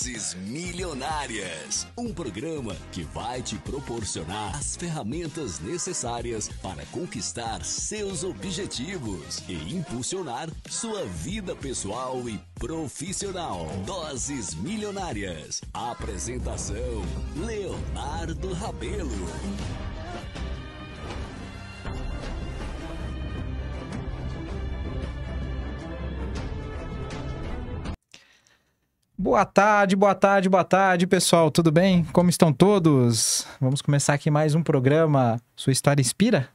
Doses Milionárias, um programa que vai te proporcionar as ferramentas necessárias para conquistar seus objetivos e impulsionar sua vida pessoal e profissional. Doses Milionárias. Apresentação: Leonardo Rabelo. Boa tarde, pessoal. Tudo bem? Como estão todos? Vamos começar aqui mais um programa Sua História Inspira?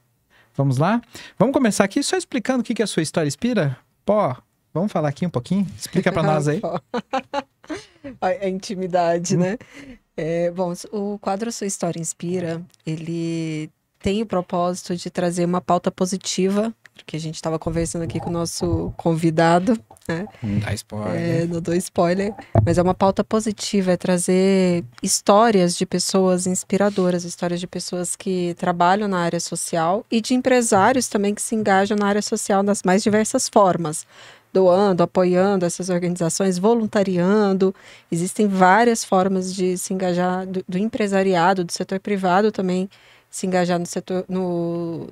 Vamos lá? Vamos começar aqui só explicando o que é a Sua História Inspira? Pô, vamos falar aqui um pouquinho? Explica pra nós aí. A intimidade, né? Bom, o quadro Sua História Inspira, ele tem o propósito de trazer uma pauta positiva, que a gente estava conversando aqui com o nosso convidado, né? Não dá spoiler. Não dou spoiler, mas é uma pauta positiva, é trazer histórias de pessoas inspiradoras, histórias de pessoas que trabalham na área social e de empresários também que se engajam na área social nas mais diversas formas, doando, apoiando essas organizações, voluntariando. Existem várias formas de se engajar do empresariado, do setor privado também, se engajar no setor,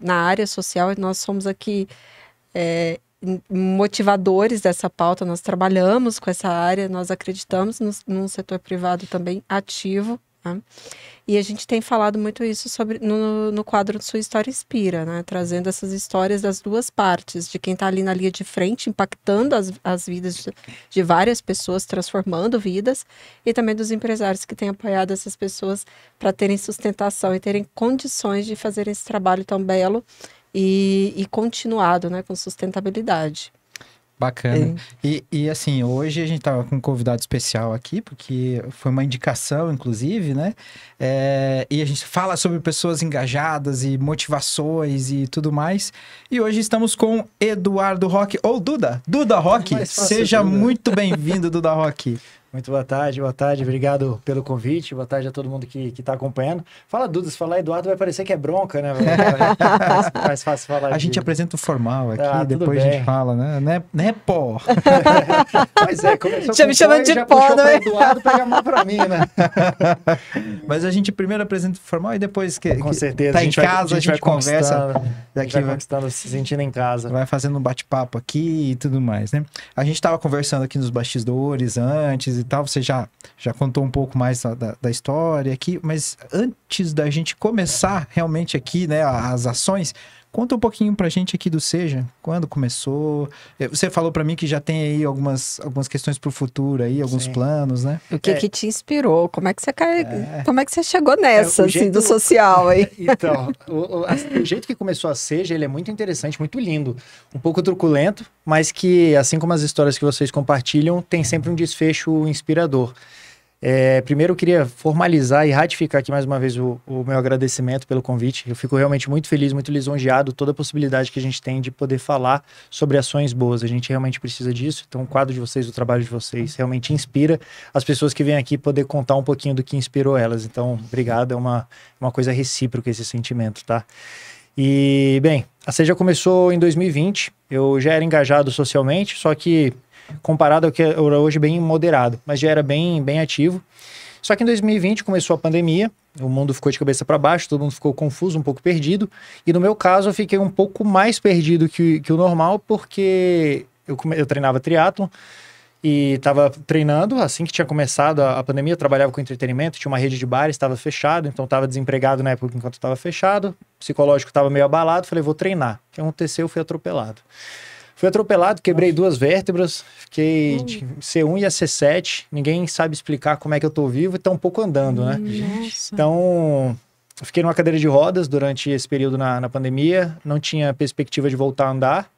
na área social. E nós somos aqui motivadores dessa pauta, nós trabalhamos com essa área, nós acreditamos num setor privado também ativo, né? E a gente tem falado muito isso no quadro Sua História Inspira, né? Trazendo essas histórias das duas partes, de quem está ali na linha de frente, impactando as vidas de várias pessoas, transformando vidas, e também dos empresários que têm apoiado essas pessoas para terem sustentação e terem condições de fazer esse trabalho tão belo e continuado, né? Com sustentabilidade. Bacana. E assim, hoje a gente tava com um convidado especial aqui, porque foi uma indicação, inclusive, né? E a gente fala sobre pessoas engajadas e motivações e tudo mais. E hoje estamos com Eduardo Roque, ou Duda Roque. Seja muito bem-vindo, Duda Roque. Muito boa tarde, obrigado pelo convite, boa tarde a todo mundo que está acompanhando. Fala Duda, se falar Eduardo vai parecer que é bronca, né? Mais fácil falar. A gente apresenta o formal aqui, depois bem. A gente fala, né? Né, pó? Mas começou Já com me chamando de já pó, puxou né? pro Eduardo, pega a mão pra mim, né? Mas a gente primeiro apresenta o formal e depois Com certeza, tá em casa, a gente conversa. Daqui vai conquistando, se sentindo em casa. Vai fazendo um bate-papo aqui e tudo mais, né? A gente tava conversando aqui nos bastidores antes e tal, você já contou um pouco mais da história aqui, mas antes da gente começar realmente aqui, né, as ações, conta um pouquinho pra gente aqui do Seja, quando começou. Você falou pra mim que já tem aí algumas questões pro futuro aí, alguns Sim. planos, né? O que te inspirou? Como é que você chegou nessa, assim, do social aí? Então, o jeito que começou a Seja, ele é muito interessante, muito lindo. Um pouco truculento, mas que, assim como as histórias que vocês compartilham, tem sempre um desfecho inspirador. Primeiro eu queria formalizar e ratificar aqui mais uma vez o meu agradecimento pelo convite. Eu fico realmente muito feliz, muito lisonjeado, toda a possibilidade que a gente tem de poder falar sobre ações boas. A gente realmente precisa disso. Então o quadro de vocês, o trabalho de vocês realmente inspira as pessoas que vêm aqui poder contar um pouquinho do que inspirou elas. Então, obrigado, é uma coisa recíproca esse sentimento, tá? E, bem, a Seja começou em 2020, eu já era engajado socialmente, só que comparado ao que era hoje, bem moderado, mas já era bem ativo. Só que em 2020 começou a pandemia, o mundo ficou de cabeça para baixo, todo mundo ficou confuso, um pouco perdido, e no meu caso eu fiquei um pouco mais perdido que o normal, porque eu treinava triatlon e estava treinando assim que tinha começado a pandemia. Eu trabalhava com entretenimento, tinha uma rede de bares, estava fechado, então estava desempregado na época enquanto estava fechado, psicológico estava meio abalado, falei, vou treinar. O que aconteceu? Fui atropelado. Fui atropelado, quebrei 2 vértebras, fiquei de C1 e a C7, ninguém sabe explicar como é que eu tô vivo e tá um pouco andando, né? Nossa. Então, eu fiquei numa cadeira de rodas durante esse período na pandemia, não tinha perspectiva de voltar a andar.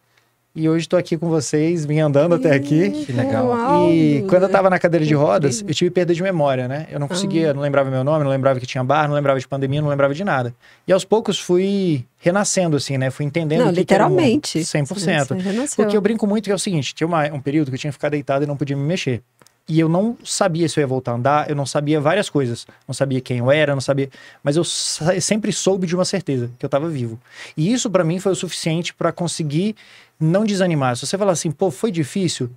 E hoje estou aqui com vocês, vim andando até aqui. Que legal. Uau, E quando eu tava na cadeira de rodas, incrível. eu tive perda de memória, né? Eu não conseguia, não lembrava meu nome, não lembrava que tinha bar, não lembrava de pandemia, não lembrava de nada. E aos poucos fui renascendo, assim, né? Fui entendendo Não, o que era o mundo. literalmente. 100%. Você renasceu. Porque eu brinco muito que é o seguinte, tinha um período que eu tinha que ficar deitado e não podia me mexer. E eu não sabia se eu ia voltar a andar, eu não sabia várias coisas. Não sabia quem eu era, não sabia... Mas eu sempre soube de uma certeza, que eu estava vivo. E isso para mim foi o suficiente para conseguir não desanimar. Se você falar assim, pô, foi difícil...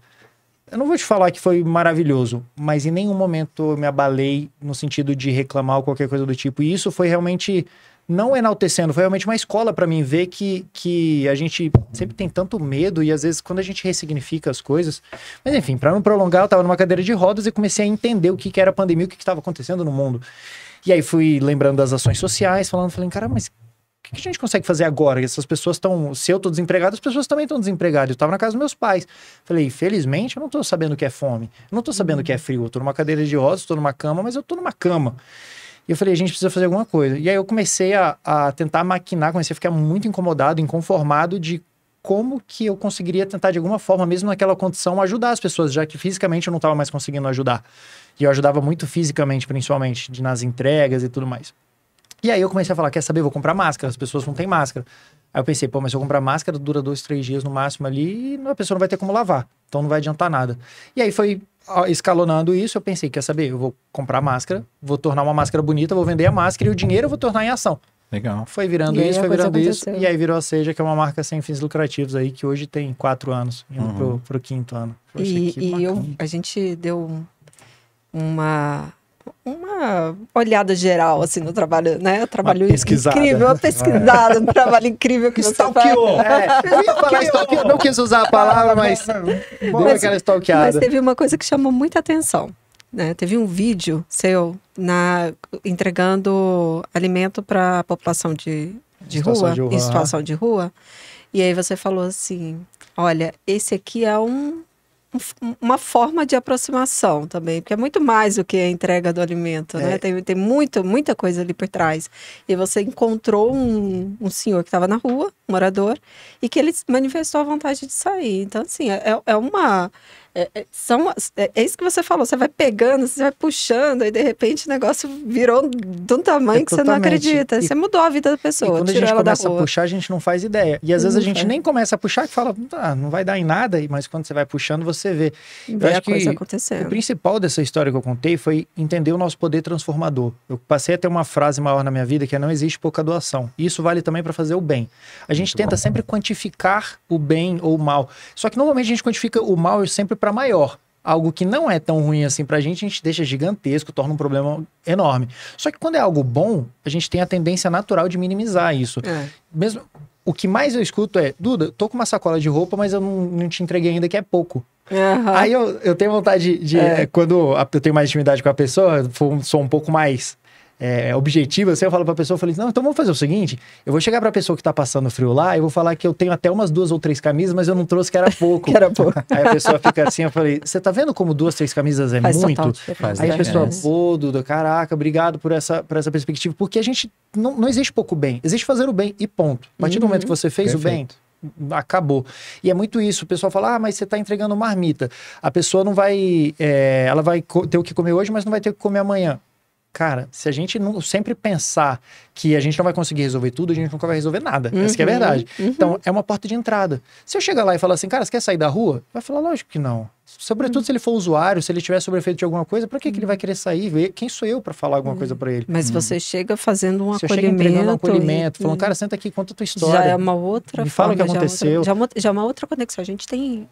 eu não vou te falar que foi maravilhoso, mas em nenhum momento eu me abalei no sentido de reclamar ou qualquer coisa do tipo. E isso foi realmente, não enaltecendo, foi realmente uma escola para mim ver que a gente sempre tem tanto medo e às vezes quando a gente ressignifica as coisas... Mas enfim, para não prolongar, eu tava numa cadeira de rodas e comecei a entender o que era a pandemia, o que estava acontecendo no mundo. E aí fui lembrando das ações sociais, falei, cara, mas o que a gente consegue fazer agora? Essas pessoas estão... Se eu tô desempregado, as pessoas também estão desempregadas. Eu tava na casa dos meus pais. Falei, felizmente, eu não tô sabendo o que é fome. Eu não tô sabendo o que é frio. Eu tô numa cadeira de rodas, tô numa cama, mas eu tô numa cama. E eu falei, a gente precisa fazer alguma coisa. E aí eu comecei a tentar maquinar, comecei a ficar muito incomodado, inconformado de como que eu conseguiria tentar de alguma forma, mesmo naquela condição, ajudar as pessoas, já que fisicamente eu não tava mais conseguindo ajudar. E eu ajudava muito fisicamente, principalmente, nas entregas e tudo mais. E aí eu comecei a falar, quer saber, vou comprar máscara, as pessoas não têm máscara. Aí eu pensei, mas se eu comprar máscara, dura 2, 3 dias no máximo ali e a pessoa não vai ter como lavar, então não vai adiantar nada. E aí foi escalonando isso, eu pensei, quer saber, eu vou comprar máscara, vou tornar uma máscara bonita, vou vender a máscara e o dinheiro eu vou tornar em ação. Legal. Foi virando isso, foi virando isso, e aí virou a Seja, que é uma marca sem fins lucrativos aí, que hoje tem 4 anos, indo pro 5º ano. A gente deu uma olhada geral, assim, no trabalho, né? O trabalho incrível, uma pesquisada, um trabalho incrível que você faz. Eu ia falar stalkeou, não quis usar a palavra, mas deu aquela stalkeada. Mas teve uma coisa que chamou muita atenção, né? Teve um vídeo seu entregando alimento para a população de rua, em situação de rua, e aí você falou assim, olha, esse aqui é uma forma de aproximação também, porque é muito mais do que a entrega do alimento, né? Tem muita coisa ali por trás. E você encontrou um senhor que estava na rua, um morador, e que ele manifestou a vontade de sair. Então, assim, é isso que você falou, você vai pegando, você vai puxando, e de repente o negócio virou de um tamanho que você não acredita. Você mudou a vida da pessoa. E quando a gente começa a puxar, a gente não faz ideia. E às vezes a gente nem começa a puxar, que fala, não vai dar em nada, mas quando você vai puxando, você vê. Eu acho que o principal dessa história que eu contei foi entender o nosso poder transformador. Eu passei a ter uma frase maior na minha vida, que é: não existe pouca doação. Isso vale também para fazer o bem. A gente tenta sempre quantificar o bem ou o mal. Só que normalmente a gente quantifica o mal sempre para maior. Algo que não é tão ruim assim pra gente, a gente deixa gigantesco, torna um problema enorme. Só que quando é algo bom, a gente tem a tendência natural de minimizar isso. Mesmo, o que mais eu escuto é: Duda, tô com uma sacola de roupa, mas eu não te entreguei ainda, que é pouco. Aí eu tenho vontade de quando eu tenho mais intimidade com a pessoa, sou um pouco mais objetivo, assim, eu falo pra pessoa, eu falei, não, então vamos fazer o seguinte, eu vou chegar pra pessoa que tá passando frio lá, eu vou falar que eu tenho até umas 2 ou 3 camisas, mas eu não trouxe, que era pouco. Aí a pessoa fica assim, eu falei, você tá vendo como 2, 3 camisas é muito? Aí a pessoa, pô, Duda, caraca, obrigado por essa perspectiva, porque a gente, não existe pouco bem, existe fazer o bem e ponto. A partir do momento que você fez o bem, acabou. E é muito isso. O pessoal fala, mas você tá entregando marmita. A pessoa não vai... ela vai ter o que comer hoje, mas não vai ter o que comer amanhã. Cara, se a gente não sempre pensar que a gente não vai conseguir resolver tudo, a gente nunca vai resolver nada. Essa que é a verdade. Então, é uma porta de entrada. Se eu chegar lá e falar assim, cara, você quer sair da rua? Vai falar, lógico que não. Sobretudo se ele for usuário, se ele tiver sobreefeito de alguma coisa, pra que ele vai querer sair? Ver quem sou eu pra falar alguma coisa pra ele? Mas você chega fazendo um acolhimento. Você chega entregando um acolhimento, falando, cara, senta aqui, conta a tua história. Já é uma outra Me fala o que aconteceu. Já é uma outra conexão. A gente tem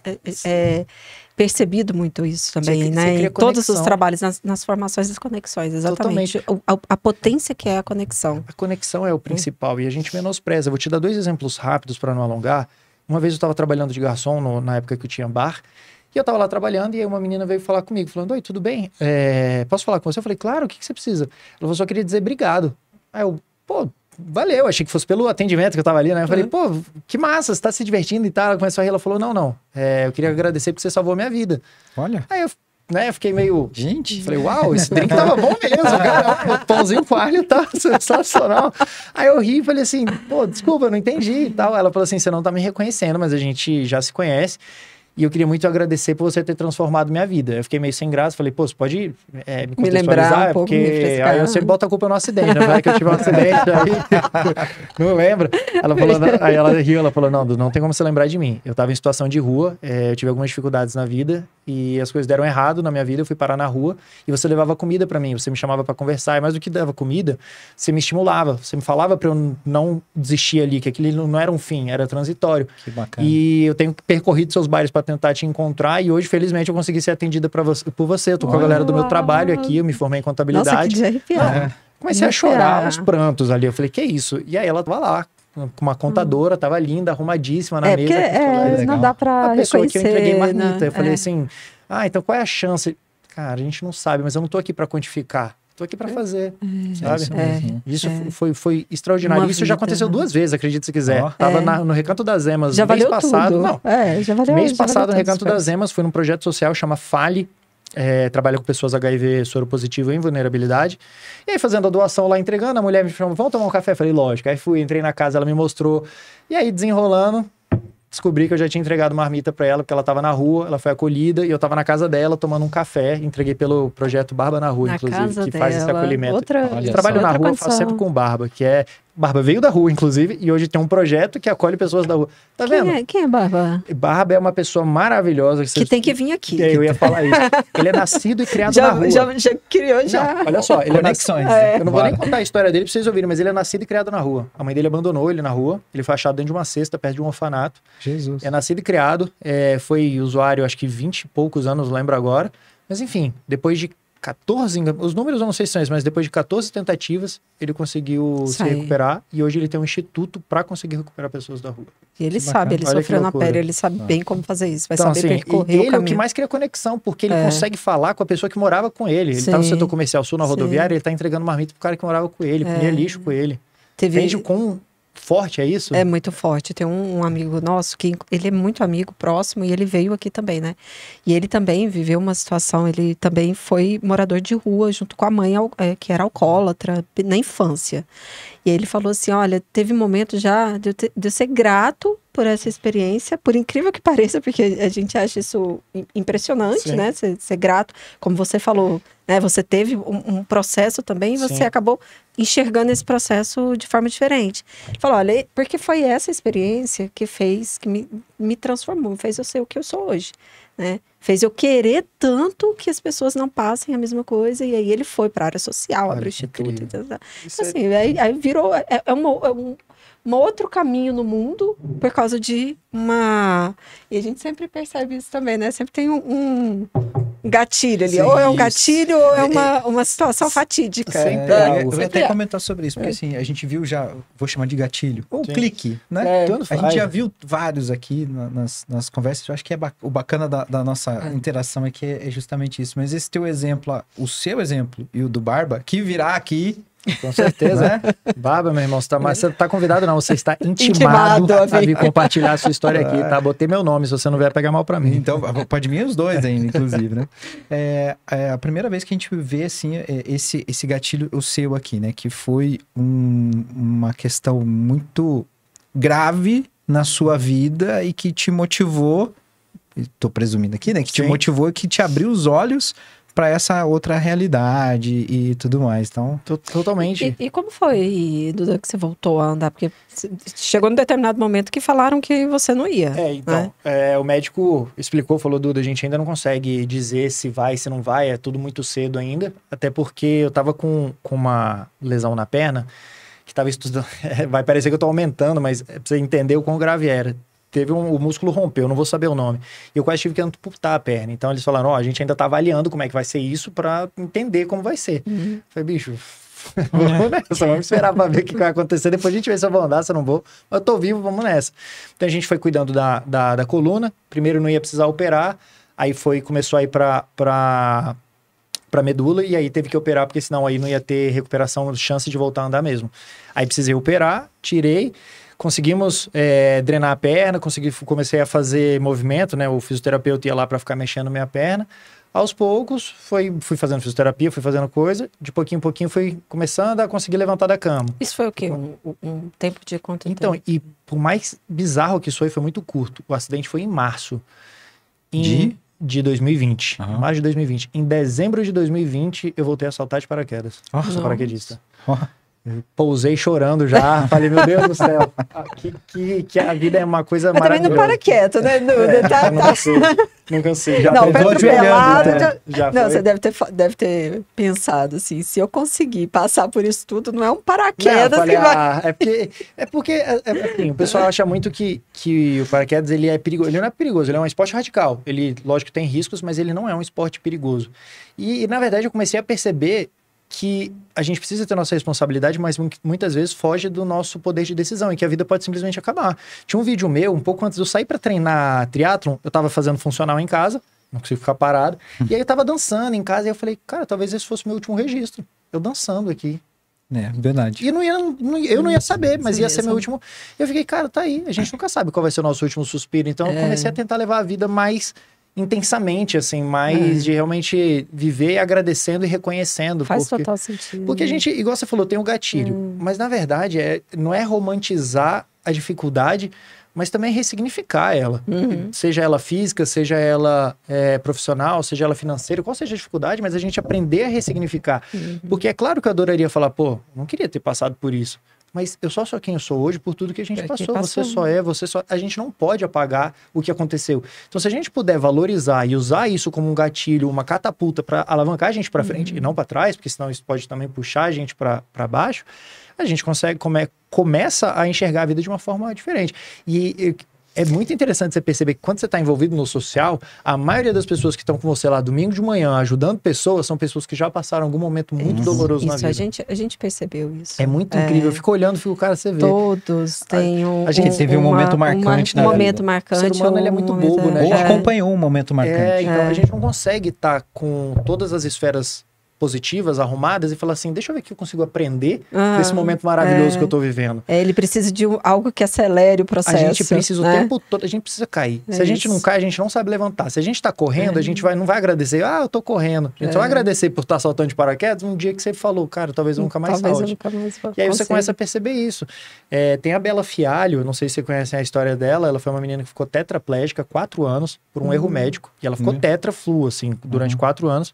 percebido muito isso também, né? Em todos os trabalhos, nas formações das conexões, exatamente. A potência que é a conexão. A conexão é o principal e a gente menospreza. Eu vou te dar 2 exemplos rápidos para não alongar. Uma vez eu estava trabalhando de garçom na época que eu tinha bar, e eu estava lá trabalhando e aí uma menina veio falar comigo, falando, oi, tudo bem? Posso falar com você? Eu falei, claro, o que você precisa? Ela falou, só queria dizer obrigado. Aí eu, valeu, achei que fosse pelo atendimento que eu tava ali, né? Eu falei, que massa, você tá se divertindo e tal. Ela começou a rir, ela falou, não, eu queria agradecer porque você salvou a minha vida. Olha. Aí eu fiquei meio... Gente. Falei, uau, esse drink tava bom mesmo, cara. O pãozinho com alho tá sensacional. Aí eu ri e falei assim, desculpa, eu não entendi e tal. Ela falou assim, você não tá me reconhecendo, mas a gente já se conhece. E eu queria muito agradecer por você ter transformado minha vida. Eu fiquei meio sem graça, falei, você pode me contextualizar? Porque aí eu sempre boto a culpa no acidente, né? Falei que eu tive um acidente, aí não lembro. Ela falou, aí ela riu, ela falou, não tem como você lembrar de mim. Eu tava em situação de rua, eu tive algumas dificuldades na vida e as coisas deram errado na minha vida, eu fui parar na rua e você levava comida pra mim, você me chamava pra conversar, e mais do que dava comida, você me estimulava, você me falava pra eu não desistir ali, que aquilo não era um fim, era transitório. Que bacana. E eu tenho percorrido seus bares pra tentar te encontrar e hoje, felizmente, eu consegui ser atendida por você. Eu tô com a galera do meu trabalho aqui, eu me formei em contabilidade. Nossa, que de arrepiar. Comecei a chorar aos prantos ali. Eu falei, que isso? E aí ela tava lá, com uma contadora, tava linda, arrumadíssima na mesa. Porque não dá pra a pessoa reconhecer, que eu entreguei marmita. né? Eu falei assim, então qual é a chance? Cara, a gente não sabe, mas eu não tô aqui pra quantificar. Tô aqui pra fazer, sabe? Isso foi extraordinário. Uma Isso já vida, aconteceu 2 vezes, acredite se quiser. Tava no Recanto das Emas Já mês valeu passado. tudo. Não, já valeu. mês já passado valeu no Recanto todos os das Emas, foi num projeto social, chama Fale. Trabalha com pessoas HIV soro positivo em vulnerabilidade. E aí, fazendo a doação lá, entregando, a mulher me chamou, vamos tomar um café? Falei, lógico. Aí fui, entrei na casa, ela me mostrou. E aí, desenrolando, descobri que eu já tinha entregado marmita pra ela, porque ela tava na rua, ela foi acolhida, e eu tava na casa dela tomando um café. Entreguei pelo projeto Barba na Rua, Na inclusive, casa que faz esse dela. acolhimento. Outra Trabalho na rua, eu condição. faço sempre com Barba, que é... Barba veio da rua, inclusive, e hoje tem um projeto que acolhe pessoas da rua. Tá vendo? Quem é Barba? Barba é uma pessoa maravilhosa. Que tem que vir aqui. Eu ia falar isso. Ele é nascido e criado na rua. Já criou, já. Não, olha só, ele Conexões. Eu não vou nem contar a história dele pra vocês ouvirem, mas ele é nascido e criado na rua. A mãe dele abandonou ele na rua. Ele foi achado dentro de uma cesta, perto de um orfanato. Jesus. É nascido e criado. Foi usuário, acho que 20 e poucos anos, lembro agora. Mas enfim, depois de 14, os números eu não sei se são esses, mas depois de 14 tentativas, ele conseguiu se recuperar. E hoje ele tem um instituto pra conseguir recuperar pessoas da rua. E ele sabe, ele Olha que sofreu na loucura. pele, ele sabe bem como fazer isso. Vai Então, saber assim, percorrer ele o é o caminho. que mais cria conexão, porque ele consegue falar com a pessoa que morava com ele. Ele tá no Sim. setor comercial sul, na Sim. rodoviária, ele tá entregando marmita pro cara que morava com ele, punha lixo com ele. Entende o quão forte é isso? É muito forte. Tem um amigo nosso que ele é muito amigo, próximo, e ele veio aqui também, né? E ele também viveu uma situação, ele também foi morador de rua junto com a mãe, que era alcoólatra, na infância. E aí ele falou assim, olha, teve momento já de eu ser grato por essa experiência, por incrível que pareça, porque a gente acha isso impressionante, Sim. né? Ser grato, como você falou, né? Você teve um processo também e você Sim. acabou enxergando esse processo de forma diferente. Ele falou, olha, porque foi essa experiência que me transformou, fez eu ser o que eu sou hoje, né? Fez eu querer tanto que as pessoas não passem a mesma coisa, e aí ele foi para a área social, abriu o instituto. Então, assim, aí virou, um outro caminho no mundo por causa de uma... E a gente sempre percebe isso também, né? Sempre tem um gatilho ali. Sim, ou é um isso. gatilho ou é uma situação fatídica. Sempre Eu ia até comentar sobre isso, porque assim, a gente viu já, vou chamar de gatilho, ou Sim. clique, né? Tanto A faz. gente já viu vários aqui nas conversas, eu acho que o bacana da nossa interação aqui é justamente isso. Mas esse teu exemplo, o seu exemplo e o do Barba, que virá aqui, Com certeza. né? Barba, meu irmão, você não tá convidado não, você está intimado a vir compartilhar a sua história aqui, tá? Botei meu nome, se você não vier pegar mal pra mim. Então, pode vir os dois ainda, inclusive, né? É a primeira vez que a gente vê, assim, esse gatilho, o seu aqui, né? Que foi uma questão muito grave na sua vida e que te motivou, tô presumindo aqui, né? Que te Sim. motivou e que te abriu os olhos para essa outra realidade e tudo mais. Então, Totalmente. E como foi, Duda, que você voltou a andar? Porque chegou num determinado momento que falaram que você não ia. Então, o médico explicou, falou, Duda, a gente ainda não consegue dizer se vai, se não vai, é tudo muito cedo ainda, até porque eu tava com uma lesão na perna, que tava estudando, vai parecer que eu tô aumentando, mas é pra você entender o quão grave era. O músculo rompeu, não vou saber o nome. E eu quase tive que amputar a perna. Então eles falaram, a gente ainda tá avaliando como é que vai ser isso pra entender como vai ser. Falei, bicho, vamos nessa, vamos esperar pra ver o que vai acontecer. Depois a gente vê se eu vou andar, se eu não vou. Mas eu tô vivo, vamos nessa. Então a gente foi cuidando da coluna. Primeiro não ia precisar operar. Aí começou a ir pra medula. E aí teve que operar, porque senão aí não ia ter recuperação, chance de voltar a andar mesmo. Aí precisei operar, tirei. Conseguimos drenar a perna, comecei a fazer movimento, né? O fisioterapeuta ia lá para ficar mexendo minha perna. Aos poucos, fui fazendo fisioterapia, fui fazendo coisa. De pouquinho em pouquinho, fui começando a conseguir levantar da cama. Isso foi o quê? Um tempo de quanto Então, tempo? e por mais bizarro que isso foi muito curto. O acidente foi em março. De 2020. Aham. Março de 2020. Em dezembro de 2020, eu voltei a saltar de paraquedas. Nossa. Sou paraquedista. Pousei chorando já, falei, meu Deus do céu, que a vida é uma coisa Mas também maravilhosa. não para quieto, né, Duda? Não cansei. Já Não, pegou atropelado. ajoelhando, já Não, foi. você deve ter pensado assim, se eu conseguir passar por isso tudo, não é um Não, eu paraquedas falei, que vai... é porque assim, o pessoal acha muito que o paraquedas ele é perigoso. Ele não é perigoso, ele é um esporte radical. Ele, lógico, tem riscos, mas ele não é um esporte perigoso. E na verdade, eu comecei a perceber que a gente precisa ter nossa responsabilidade, mas muitas vezes foge do nosso poder de decisão e que a vida pode simplesmente acabar. Tinha um vídeo meu, um pouco antes de eu sair para treinar triatlon, eu tava fazendo funcional em casa, não consigo ficar parado, e aí eu tava dançando em casa e eu falei, cara, talvez esse fosse o meu último registro. Eu dançando aqui. É, verdade. E eu não ia saber, mas Você ia ia ser meu saber. último. Eu fiquei, cara, tá aí. A gente nunca sabe qual vai ser o nosso último suspiro. Então eu comecei a tentar levar a vida mais intensamente, assim, mais de realmente viver agradecendo e reconhecendo. Faz porque, total sentido. porque a gente, igual você falou, tem um gatilho. Mas na verdade, não é romantizar a dificuldade, mas também ressignificar ela. Seja ela física, seja ela profissional, seja ela financeira, qual seja a dificuldade, mas a gente aprender a ressignificar. Porque é claro que eu adoraria falar, pô, não queria ter passado por isso. Mas eu só sou quem eu sou hoje por tudo que a gente Porque passou. passou. Você só... A gente não pode apagar o que aconteceu. Então, se a gente puder valorizar e usar isso como um gatilho, uma catapulta para alavancar a gente para frente e não para trás, porque senão isso pode também puxar a gente para baixo, a gente consegue começa a enxergar a vida de uma forma diferente. E é muito interessante você perceber que quando você está envolvido no social, a maioria das pessoas que estão com você lá domingo de manhã ajudando pessoas são pessoas que já passaram algum momento muito doloroso na Isso, vida. a gente percebeu isso. É muito incrível. Eu fico olhando, cara, você vê. Todos têm a gente teve um momento marcante na um vida. momento marcante. O ser humano, ele é muito momento- bobo, né? Ou acompanhou um momento marcante. Então a gente não consegue estar com todas as esferas positivas, arrumadas, e falar assim, deixa eu ver o que eu consigo aprender desse momento maravilhoso que eu tô vivendo. Ele precisa de algo que acelere o processo. A gente precisa né? o tempo todo, a gente precisa cair. Se a gente não isso. cai, a gente não sabe levantar. Se a gente tá correndo, a gente não vai agradecer, eu tô correndo. A gente só vai agradecer por estar saltando de paraquedas um dia que você falou, cara, talvez eu nunca mais Talvez eu salte. nunca mais E aí você consiga. começa a perceber isso. Tem a Bela Fialho, não sei se você conhece a história dela, ela foi uma menina que ficou tetraplégica 4 anos por um erro médico. E ela ficou tetraflu, assim, durante 4 anos.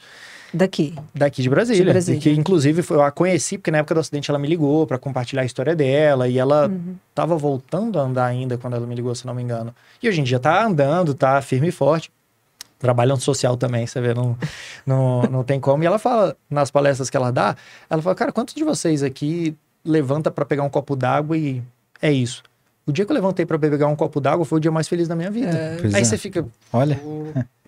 Daqui Daqui de Brasília. De Brasília. E que, inclusive, eu a conheci, porque na época do acidente ela me ligou para compartilhar a história dela. E ela tava voltando a andar ainda quando ela me ligou, se não me engano. E hoje em dia tá andando, tá firme e forte. Trabalhando social também, você vê, não tem como. E ela fala, nas palestras que ela dá, ela fala, cara, quantos de vocês aqui levanta para pegar um copo d'água e é isso? O dia que eu levantei para pegar um copo d'água foi o dia mais feliz da minha vida. Pois Aí é. você fica... Olha.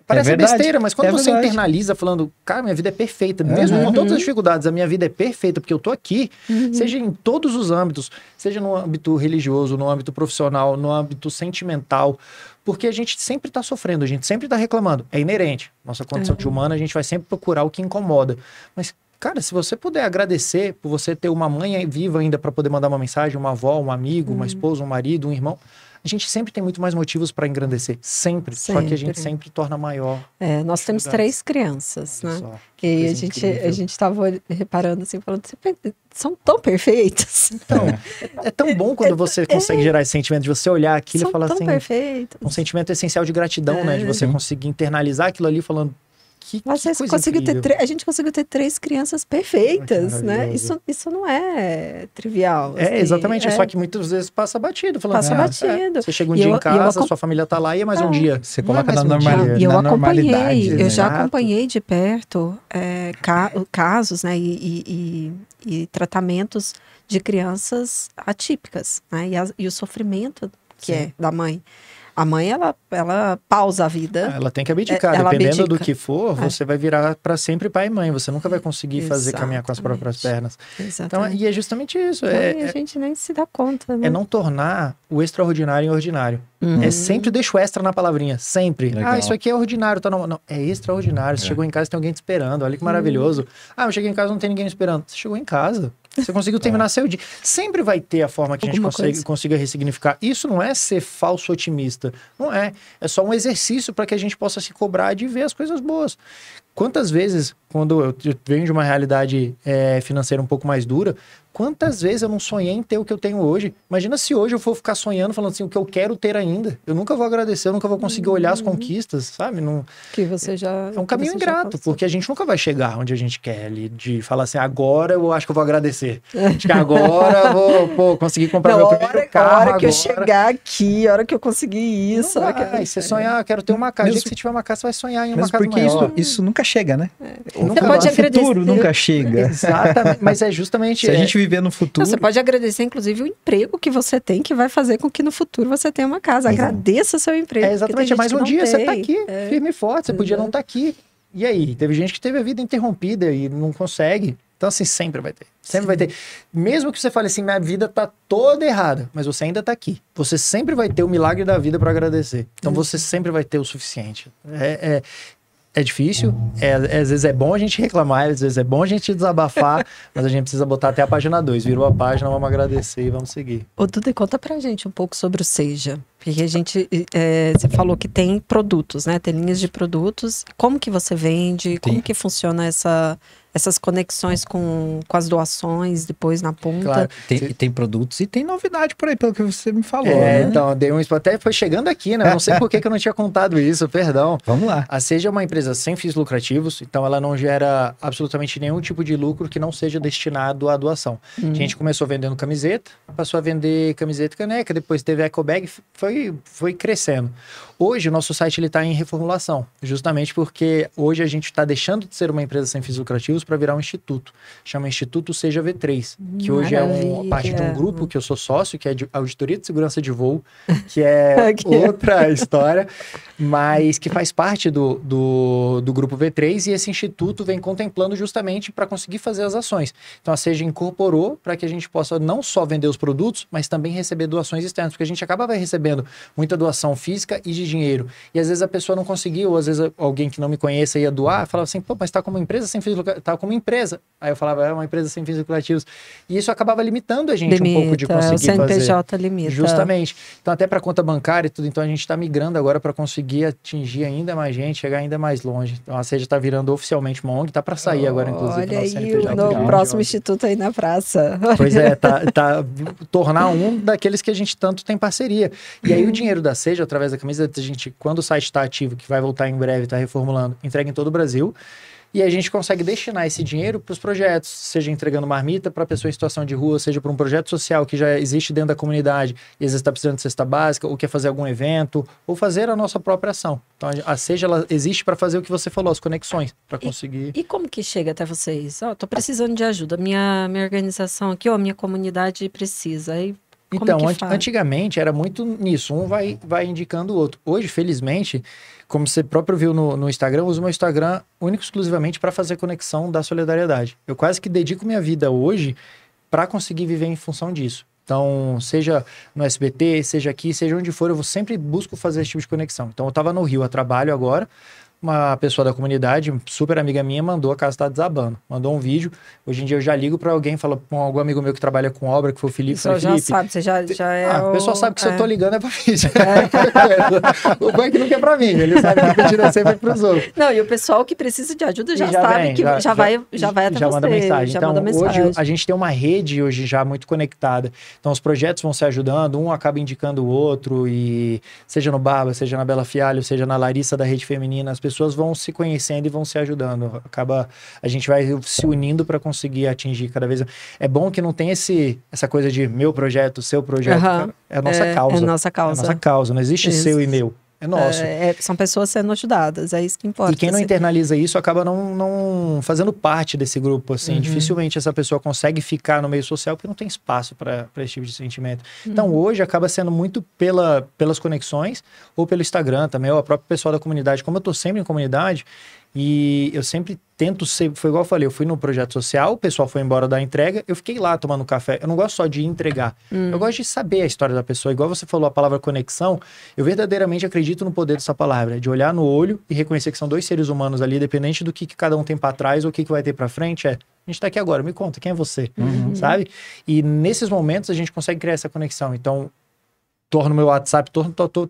Parece verdade. besteira, mas quando É você verdade. internaliza falando, cara, minha vida é perfeita, mesmo com todas as dificuldades, a minha vida é perfeita, porque eu tô aqui, seja em todos os âmbitos, seja no âmbito religioso, no âmbito profissional, no âmbito sentimental, porque a gente sempre tá sofrendo, a gente sempre tá reclamando, é inerente. Nossa condição de humano, a gente vai sempre procurar o que incomoda. Mas, cara, se você puder agradecer por você ter uma mãe viva ainda para poder mandar uma mensagem, uma avó, um amigo, uma esposa, um marido, um irmão, a gente sempre tem muito mais motivos para engrandecer. Sempre. Só que a gente sempre torna maior. nós temos 3 crianças, né? Só. E Coisa incrível. a gente estava reparando assim, falando, são tão perfeitas. Então, é tão bom quando você consegue gerar esse sentimento de você olhar aquilo São e falar tão assim, perfeitas. um sentimento essencial de gratidão, né? De você conseguir internalizar aquilo ali falando, que Vocês coisa conseguiu incrível. a gente conseguiu ter 3 crianças perfeitas, Ai, que né? maravilhoso. Isso não é trivial. É, assim, exatamente. Só que muitas vezes passa batido. Falando, Passa batido. Você chega um E dia eu- em e eu casa, acom- sua família tá lá e é mais um dia. Você Não é coloca mais na um dia. normalidade. E eu na acompanhei, normalidade, eu né? já Exato. acompanhei de perto casos, né, e tratamentos de crianças atípicas, né, e o sofrimento que Sim. é da mãe. A mãe, ela pausa a vida. Ela tem que abdicar. Ela Dependendo abdica. do que for, você vai virar para sempre pai e mãe. Você nunca vai conseguir fazer caminhar com as Exatamente. próprias pernas. Então, Exatamente. e é justamente isso. E a gente nem se dá conta, né? É não tornar o extraordinário em ordinário. É sempre deixa o extra na palavrinha, sempre. Legal. Isso aqui é ordinário, tá? Não, é extraordinário. Você chegou em casa e tem alguém te esperando, olha que maravilhoso. Eu cheguei em casa e não tem ninguém me esperando. Você chegou em casa, você conseguiu terminar seu dia. Sempre vai ter a forma que a Alguma gente coisa. consiga ressignificar. Isso não é ser falso otimista, não é. É só um exercício para que a gente possa se cobrar de ver as coisas boas. Quantas vezes quando eu venho de uma realidade financeira um pouco mais dura, quantas vezes eu não sonhei em ter o que eu tenho hoje? Imagina se hoje eu for ficar sonhando, falando assim, o que eu quero ter ainda. Eu nunca vou agradecer, eu nunca vou conseguir olhar as conquistas, sabe? Não, Que você já... é um caminho ingrato, porque a gente nunca vai chegar onde a gente quer ali, de falar assim, agora eu acho que eu vou agradecer. Acho que agora eu vou conseguir comprar meu primeiro carro. A hora que eu chegar aqui, a hora que eu conseguir isso... Não vai, você sonhar, quero ter uma casa. O dia que você tiver uma casa, você vai sonhar em uma casa porque maior. isso nunca chega, né? Você pode agradecer. O futuro nunca chega. Exatamente, mas é justamente... Se a gente viver no futuro... Não, você pode agradecer, inclusive, o emprego que você tem, que vai fazer com que no futuro você tenha uma casa. Agradeça seu emprego. Exatamente, mais um dia você tá aqui, firme e forte, você podia não estar aqui. E aí? Teve gente que teve a vida interrompida e não consegue. Então, assim, sempre vai ter. Sempre vai ter. Mesmo que você fale assim, minha vida tá toda errada, mas você ainda tá aqui. Você sempre vai ter o milagre da vida para agradecer. Então, você sempre vai ter o suficiente. É difícil, às vezes é bom a gente reclamar, às vezes é bom a gente desabafar, mas a gente precisa botar até a página 2. Virou a página, vamos agradecer e vamos seguir. Ô, Duda, conta pra gente um pouco sobre o Seja. Porque a gente, você falou que tem produtos, né? Tem linhas de produtos. Como que você vende? Como que funciona essas conexões com as doações depois na ponta? Claro. Tem produtos e tem novidade por aí, pelo que você me falou. Né? Então, até foi chegando aqui, né? Eu não sei por que eu não tinha contado isso, perdão. Vamos lá. A Seja é uma empresa sem fins lucrativos, então ela não gera absolutamente nenhum tipo de lucro que não seja destinado à doação. A gente começou vendendo camiseta, passou a vender camiseta e caneca, depois teve eco bag, foi crescendo. Hoje o nosso site está em reformulação, justamente porque hoje a gente está deixando de ser uma empresa sem fins lucrativos para virar um instituto. Chama Instituto Seja V3, que hoje é parte de um grupo que eu sou sócio, que é de Auditoria de Segurança de Voo, que é outra história, mas que faz parte do grupo V3, e esse instituto vem contemplando justamente para conseguir fazer as ações. Então a Seja incorporou para que a gente possa não só vender os produtos, mas também receber doações externas, porque a gente acaba recebendo muita doação física e de dinheiro. E às vezes a pessoa não conseguiu, ou às vezes alguém que não me conheça ia doar, falava assim, pô, mas tá como empresa sem fins lucrativos, tá como empresa. Aí eu falava, é uma empresa sem fins lucrativos. E isso acabava limitando a gente um pouco de conseguir fazer. O CNPJ limita. Justamente. Então até para conta bancária e tudo, então a gente está migrando agora para conseguir atingir ainda mais gente, chegar ainda mais longe. Então a Seja está virando oficialmente uma ONG, tá para sair agora, inclusive. Olha aí, no próximo instituto aí na praça. Pois é, tá tornar um daqueles que a gente tanto tem parceria. E aí o dinheiro da Seja, através da camisa, a gente, quando o site está ativo, que vai voltar em breve, está reformulando, entrega em todo o Brasil. E a gente consegue destinar esse dinheiro para os projetos, seja entregando marmita para pessoa em situação de rua, seja para um projeto social que já existe dentro da comunidade e às vezes está precisando de cesta básica, ou quer fazer algum evento, ou fazer a nossa própria ação. Então a Seja ela existe para fazer o que você falou, as conexões, para conseguir... E como que chega até vocês? Tô precisando de ajuda, minha organização aqui, minha comunidade precisa. Aí, então, antigamente era muito nisso, um vai indicando o outro. Hoje, felizmente, como você próprio viu no Instagram, eu uso meu Instagram único e exclusivamente para fazer conexão da solidariedade. Eu quase que dedico minha vida hoje para conseguir viver em função disso. Então, seja no SBT, seja aqui, seja onde for, eu sempre busco fazer esse tipo de conexão. Então, eu estava no Rio a trabalho agora, uma pessoa da comunidade, super amiga minha, mandou a casa está desabando. Mandou um vídeo. Hoje em dia eu já ligo para alguém, falo com algum amigo meu que trabalha com obra, que foi o Felipe. Você já sabe, você já é o pessoal sabe que se eu tô ligando é para mim. O banco não quer para mim, ele sabe que pedindo é sempre para os outros. Não, e o pessoal que precisa de ajuda já sabe vem, que já vai até já você. Manda mensagem. Já então, manda mensagem. Hoje a gente tem uma rede hoje já muito conectada. Então, os projetos vão se ajudando, um acaba indicando o outro, e seja no Barba, seja na Bela Fialho, seja na Larissa da Rede Feminina, as pessoas vão se conhecendo e vão se ajudando. A gente vai se unindo para conseguir atingir cada vez. É bom que não tem essa coisa de meu projeto, seu projeto. Cara. É a nossa causa. É a nossa causa. É a nossa causa. Não existe seu e meu. É nosso. São pessoas sendo ajudadas, é isso que importa. E quem não internaliza isso acaba não fazendo parte desse grupo, assim. Dificilmente essa pessoa consegue ficar no meio social porque não tem espaço para esse tipo de sentimento. Então, hoje acaba sendo muito pelas conexões ou pelo Instagram também, ou a própria pessoa da comunidade. Como eu tô sempre em comunidade, e eu sempre tento ser, foi igual eu falei, eu fui no projeto social, o pessoal foi embora da entrega, eu fiquei lá tomando café. Eu não gosto só de entregar, eu gosto de saber a história da pessoa. Igual você falou a palavra conexão, eu verdadeiramente acredito no poder dessa palavra, de olhar no olho e reconhecer que são dois seres humanos ali, independente do que cada um tem para trás ou o que vai ter para frente, a gente tá aqui agora, me conta, quem é você? Sabe? E nesses momentos a gente consegue criar essa conexão. Então, torno meu WhatsApp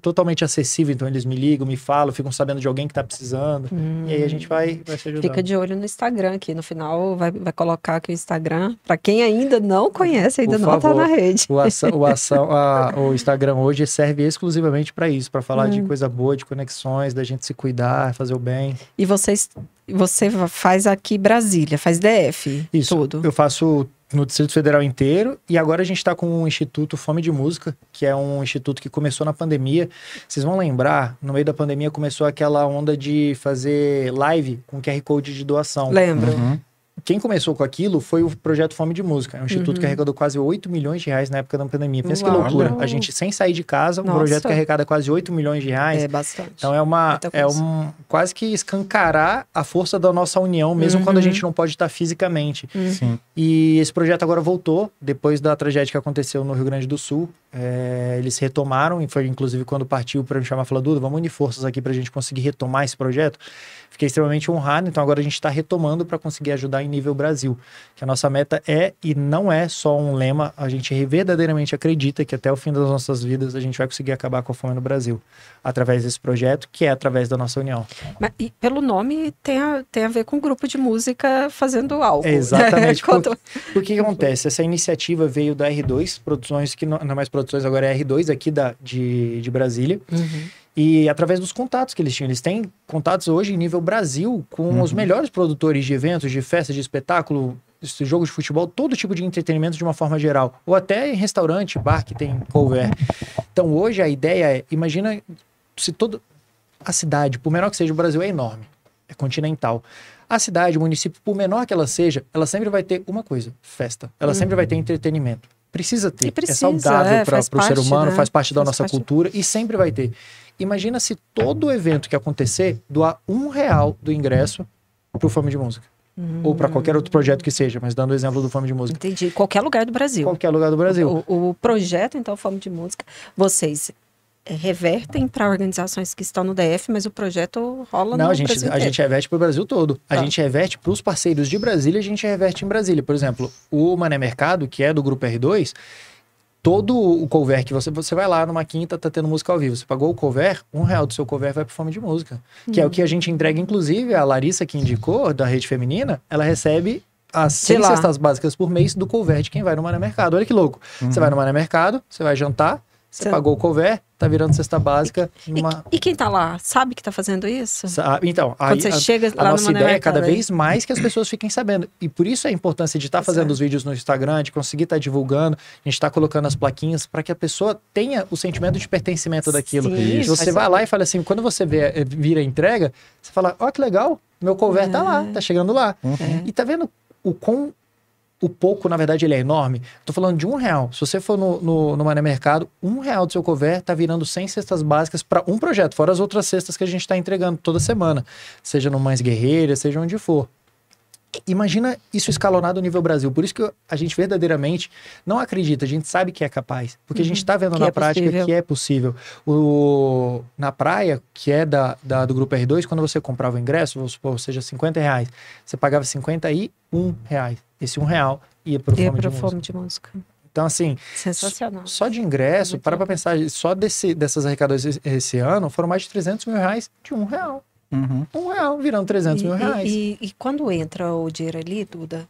totalmente acessível, então eles me ligam, me falam, ficam sabendo de alguém que tá precisando, e aí a gente vai se ajudando. Fica de olho no Instagram aqui, no final vai colocar aqui o Instagram, para quem ainda não conhece, ainda não tá na rede. O Instagram hoje serve exclusivamente para isso, para falar de coisa boa, de conexões, da gente se cuidar, fazer o bem. E você faz aqui Brasília, faz DF, isso, tudo? Eu faço no Distrito Federal inteiro, e agora a gente está com o Instituto Fome de Música, que é um instituto que começou na pandemia. Vocês vão lembrar, no meio da pandemia começou aquela onda de fazer live com QR Code de doação. Lembro. Quem começou com aquilo foi o Projeto Fome de Música. É um instituto que arrecadou quase 8 milhões de reais na época da pandemia. Pensa que loucura. A gente, sem sair de casa, um projeto que arrecada quase 8 milhões de reais. É bastante. Então quase que escancarar a força da nossa união, mesmo quando a gente não pode estar fisicamente. Sim. E esse projeto agora voltou, depois da tragédia que aconteceu no Rio Grande do Sul. Eles retomaram, e foi inclusive quando partiu para me chamar e falar: Duda, vamos unir forças aqui para a gente conseguir retomar esse projeto. Fiquei extremamente honrado, então agora a gente está retomando para conseguir ajudar em nível Brasil. Que a nossa meta é, e não é só um lema, a gente verdadeiramente acredita que até o fim das nossas vidas a gente vai conseguir acabar com a fome no Brasil. Através desse projeto, que é através da nossa união. E pelo nome tem a ver com um grupo de música fazendo algo. Exatamente. O que acontece? Essa iniciativa veio da R2 Produções, que não é mais Produções, agora é R2 aqui de Brasília. E através dos contatos que eles tinham. Eles têm contatos hoje em nível Brasil com os melhores produtores de eventos, de festas, de espetáculo, jogos de futebol, todo tipo de entretenimento de uma forma geral. Ou até em restaurante, bar que tem cover. Então hoje a ideia é, imagina se a cidade, por menor que seja, o Brasil é enorme, é continental. A cidade, o município, por menor que ela seja, ela sempre vai ter uma coisa: festa. Ela sempre vai ter entretenimento. Precisa ter. É saudável para o ser humano, faz parte da nossa cultura e sempre vai ter. Imagina se todo evento que acontecer doar R$1 do ingresso para o Fome de Música. Ou para qualquer outro projeto que seja, mas dando o exemplo do Fome de Música. Entendi. Qualquer lugar do Brasil. Qualquer lugar do Brasil. O projeto, então, Fome de Música, vocês revertem para organizações que estão no DF, mas o projeto rola no Brasil inteiro. A gente reverte para o Brasil todo. A gente reverte para os parceiros de Brasília, a gente reverte em Brasília. Por exemplo, o Mané Mercado, que é do Grupo R2, todo o cover que você vai lá numa quinta, tá tendo música ao vivo. Você pagou o cover, R$1 do seu cover vai para Fome de Música. Que é o que a gente entrega, inclusive, a Larissa que indicou, da Rede Feminina, ela recebe as 6 cestas básicas por mês do cover de quem vai no Mané Mercado. Olha que louco. Você vai no Mané Mercado, você vai jantar, você pagou o cover, tá virando cesta básica. E quem tá lá, sabe que tá fazendo isso? Então, quando você chega lá a nossa ideia é cada aí, vez mais que as pessoas fiquem sabendo. E por isso a importância de estar fazendo os vídeos no Instagram, de conseguir estar divulgando, a gente tá colocando as plaquinhas para que a pessoa tenha o sentimento de pertencimento daquilo. Sim, se você vai lá e fala assim, quando você vira a entrega, você fala: ó, que legal, meu cover tá lá, tá chegando lá. E tá vendo o pouco, na verdade, ele é enorme. Tô falando de R$1. Se você for no Mané Mercado, R$1 do seu cover tá virando 100 cestas básicas para um projeto, fora as outras cestas que a gente tá entregando toda semana. Seja no Mães Guerreiras, seja onde for. Imagina isso escalonado no nível Brasil. Por isso que a gente verdadeiramente não acredita, a gente sabe que é capaz. Porque a gente tá vendo na prática que é possível. Na praia, que é do Grupo R2, quando você comprava o ingresso, vamos supor, seja R$50, você pagava R$51. Esse R$1 ia para o Fome de Música. Então, assim, sensacional. Só de ingresso, para pensar, só dessas arrecadações esse ano, foram mais de R$300 mil de R$1. R$1 virando R$300 mil. E quando entra o dinheiro ali, Duda,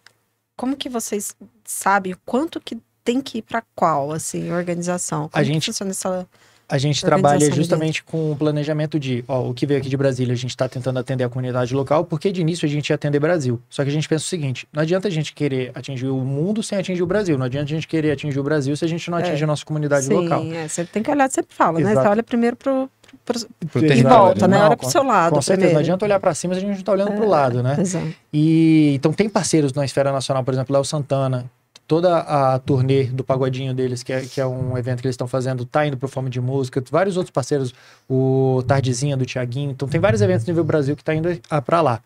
como que vocês sabem o quanto que tem que ir para qual, assim, organização? Como que funciona essa... A gente trabalha justamente com o planejamento de, o que veio aqui de Brasília, a gente está tentando atender a comunidade local, porque de início a gente ia atender Brasil. Só que a gente pensa o seguinte: não adianta a gente querer atingir o mundo sem atingir o Brasil. Não adianta a gente querer atingir o Brasil se a gente não atingir a nossa comunidade local. Sim, você tem que olhar, você fala, né? Você olha primeiro pro território, volta, né? Olha pro seu lado. Com certeza, não adianta olhar para cima se a gente não tá olhando pro lado, né? Exato. Então tem parceiros na esfera nacional, por exemplo, Léo Santana. Toda a turnê do Pagodinho deles, que é um evento que eles estão fazendo, tá indo pro Fome de Música. Vários outros parceiros, o Tardezinha do Thiaguinho. Então tem vários eventos no nível Brasil que tá indo para lá.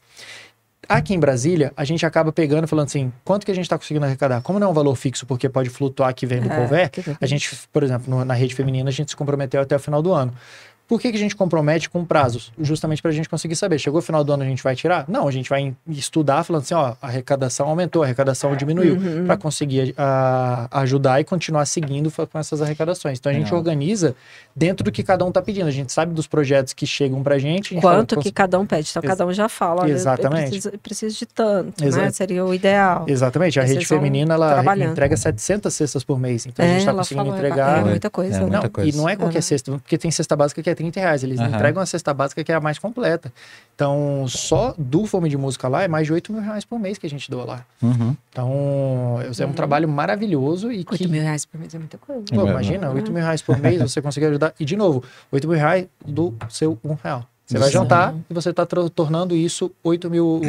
Aqui em Brasília, a gente acaba pegando e falando assim, quanto que a gente tá conseguindo arrecadar? Como não é um valor fixo, porque pode flutuar que vem do cover, a gente, por exemplo, na Rede Feminina, a gente se comprometeu até o final do ano. Por que a gente compromete com prazos? Justamente para a gente conseguir saber. Chegou o final do ano, a gente vai tirar? Não, a gente vai estudar falando assim, ó, a arrecadação aumentou, a arrecadação diminuiu, para conseguir ajudar e continuar seguindo com essas arrecadações. Então a gente organiza dentro do que cada um está pedindo. A gente sabe dos projetos que chegam para a gente. Quanto que cada um pede. Então cada um já fala, olha, exatamente. Eu preciso de tanto, né? Seria o ideal. Exatamente. A rede feminina, ela entrega 700 cestas por mês. Então a gente está conseguindo entregar... É muita coisa. muita coisa. E não é qualquer cesta, porque tem cesta básica que é R$30. Eles entregam a cesta básica que é a mais completa. Então, só do Fome de Música lá é mais de R$8.000 por mês que a gente doa lá. Então, é um trabalho maravilhoso e que... R$8.000 por mês é muita coisa. Pô, imagina, R$8.000 por mês você conseguir ajudar. E, de novo, R$8.000 do seu R$1. Você vai jantar e você está tornando isso 8 mil,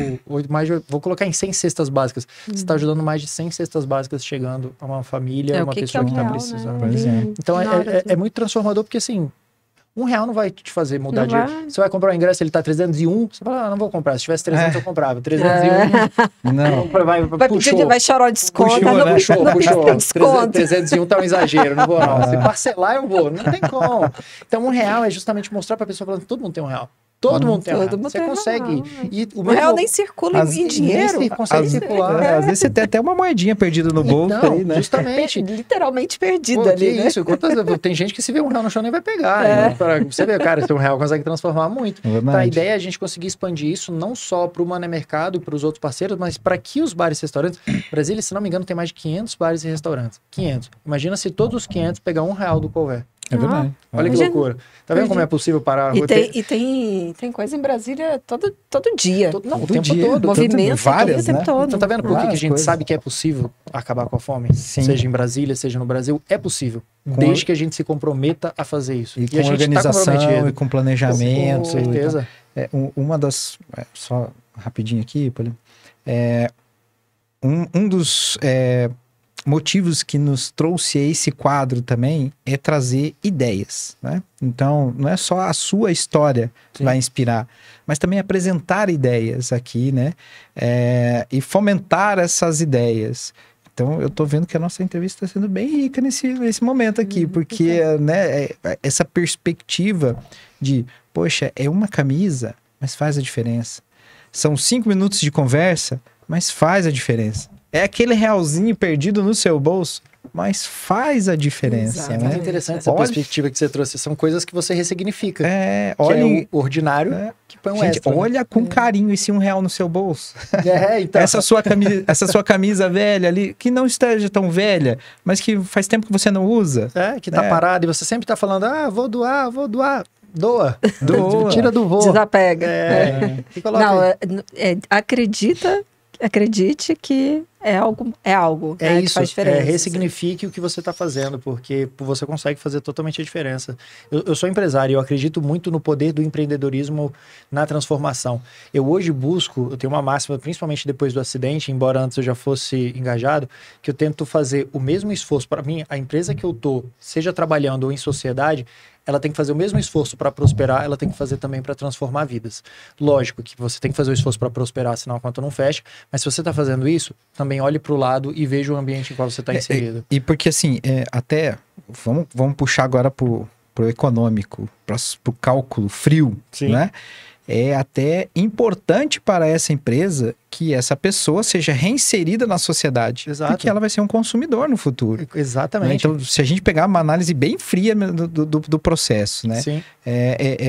vou colocar em 100 cestas básicas. Você está ajudando mais de 100 cestas básicas chegando a uma família, uma pessoa que está precisando. Né? Então é muito transformador, porque assim, R$1 não vai te fazer mudar de... Você vai comprar o ingresso, ele tá 301, você fala, não vou comprar. Se tivesse 300, eu comprava. 301, não. Vai chorar o desconto. Puxou. 301 tá um exagero, não vou não. Se parcelar, eu vou. Não tem como. Então, R$1 é justamente mostrar pra pessoa, falando que todo mundo tem R$1. Todo mundo tem R$1. Você consegue. E o real nem circula em dinheiro. Consegue circular. Às vezes você tem até uma moedinha perdida no bolso. Então, aí, né? Justamente. Literalmente perdida ali, né? Isso. Tem gente que se vê R$1 no chão nem vai pegar. Você vê, cara, esse R$1 consegue transformar muito. Então, a ideia é a gente conseguir expandir isso não só para o Mané Mercado e para os outros parceiros, mas para que os bares e restaurantes... Brasília, se não me engano, tem mais de 500 bares e restaurantes. 500. Imagina se todos os 500 pegar R$1 do couvert. É verdade. Olha que loucura. Tá vendo como é possível parar? E tem coisa em Brasília todo dia. O tempo todo. Movimento várias, o tempo todo. Então tá vendo por que a gente sabe que é possível acabar com a fome? Sim. Seja em Brasília, seja no Brasil, é possível. Desde que a gente se comprometa a fazer isso. E com a gente organização e com planejamento. Com certeza. Uma das... Só rapidinho aqui, Paulinho. Um dos... motivos que nos trouxe a esse quadro também é trazer ideias, né? Então, não é só a sua história que vai inspirar, mas também apresentar ideias aqui, né? E fomentar essas ideias. Então, eu tô vendo que a nossa entrevista está sendo bem rica nesse momento aqui, porque né, essa perspectiva de, poxa, é uma camisa, mas faz a diferença. São 5 minutos de conversa, mas faz a diferença. É aquele realzinho perdido no seu bolso, mas faz a diferença, né? É interessante essa perspectiva que você trouxe. São coisas que você ressignifica. Olha, que é o ordinário que põe um extra. Olha com carinho esse R$1 no seu bolso. Então. Essa sua camisa velha ali, que não esteja tão velha, mas que faz tempo que você não usa. Que tá parado e você sempre tá falando, vou doar. Doa. Tira do voo. Desapega. Acredite que é algo é né, isso, que faz diferença. Ressignifique o que você está fazendo, porque você consegue fazer totalmente a diferença. Eu sou empresário e eu acredito muito no poder do empreendedorismo na transformação. Eu hoje eu tenho uma máxima, principalmente depois do acidente, embora antes eu já fosse engajado, que eu tento fazer o mesmo esforço. Para mim, a empresa que eu tô, seja trabalhando ou em sociedade, ela tem que fazer o mesmo esforço para prosperar, ela tem que fazer também para transformar vidas. Lógico que você tem que fazer o esforço para prosperar, senão a conta não fecha, mas se você está fazendo isso, também olhe para o lado e veja o ambiente em qual você está inserido. E porque assim, até, vamos puxar agora pro econômico, pro cálculo frio, né? É até importante para essa empresa que essa pessoa seja reinserida na sociedade. Exato. Porque ela vai ser um consumidor no futuro. Exatamente. Então, se a gente pegar uma análise bem fria do processo, né? Sim.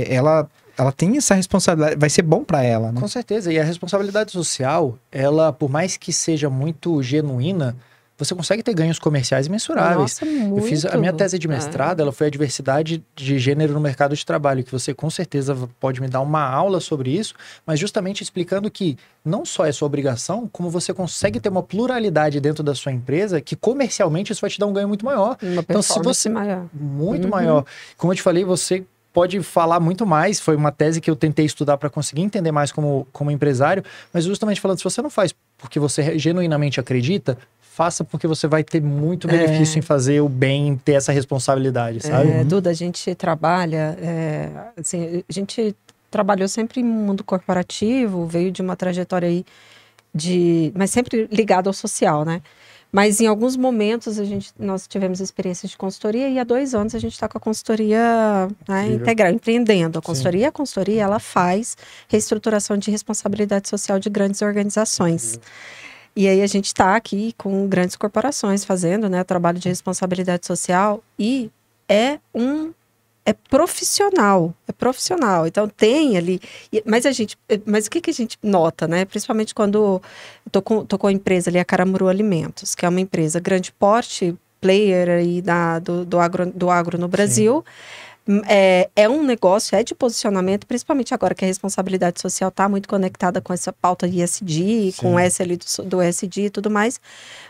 Ela tem essa responsabilidade, vai ser bom para ela, né? Com certeza. E a responsabilidade social, ela, por mais que seja muito genuína, você consegue ter ganhos comerciais imensuráveis. Nossa, muito. Eu fiz a minha tese de mestrado, ela foi a diversidade de gênero no mercado de trabalho, que você com certeza pode me dar uma aula sobre isso, mas justamente explicando que não só é sua obrigação, como você consegue ter uma pluralidade dentro da sua empresa, que comercialmente isso vai te dar um ganho muito maior. Então, se você maior. Muito maior. Como eu te falei, você pode falar muito mais, foi uma tese que eu tentei estudar para conseguir entender mais como empresário, mas justamente falando, se você não faz porque você genuinamente acredita, faça porque você vai ter muito benefício em fazer o bem, em ter essa responsabilidade, sabe? Duda, a gente trabalha, assim, a gente trabalhou sempre em mundo corporativo, veio de uma trajetória aí mas sempre ligado ao social, né? Mas em alguns momentos nós tivemos experiências de consultoria e há 2 anos a gente está com a consultoria, né, integral, empreendendo. A consultoria, ela faz reestruturação de responsabilidade social de grandes organizações. E aí a gente está aqui com grandes corporações fazendo, né, trabalho de responsabilidade social e é profissional, então tem ali, mas o que a gente nota, né, principalmente quando tô com a empresa ali, a Caramuru Alimentos, que é uma empresa grande porte, player aí do agro no Brasil. É um negócio, é de posicionamento, principalmente agora que a responsabilidade social está muito conectada com essa pauta ESG, com o S ali do ESG e tudo mais,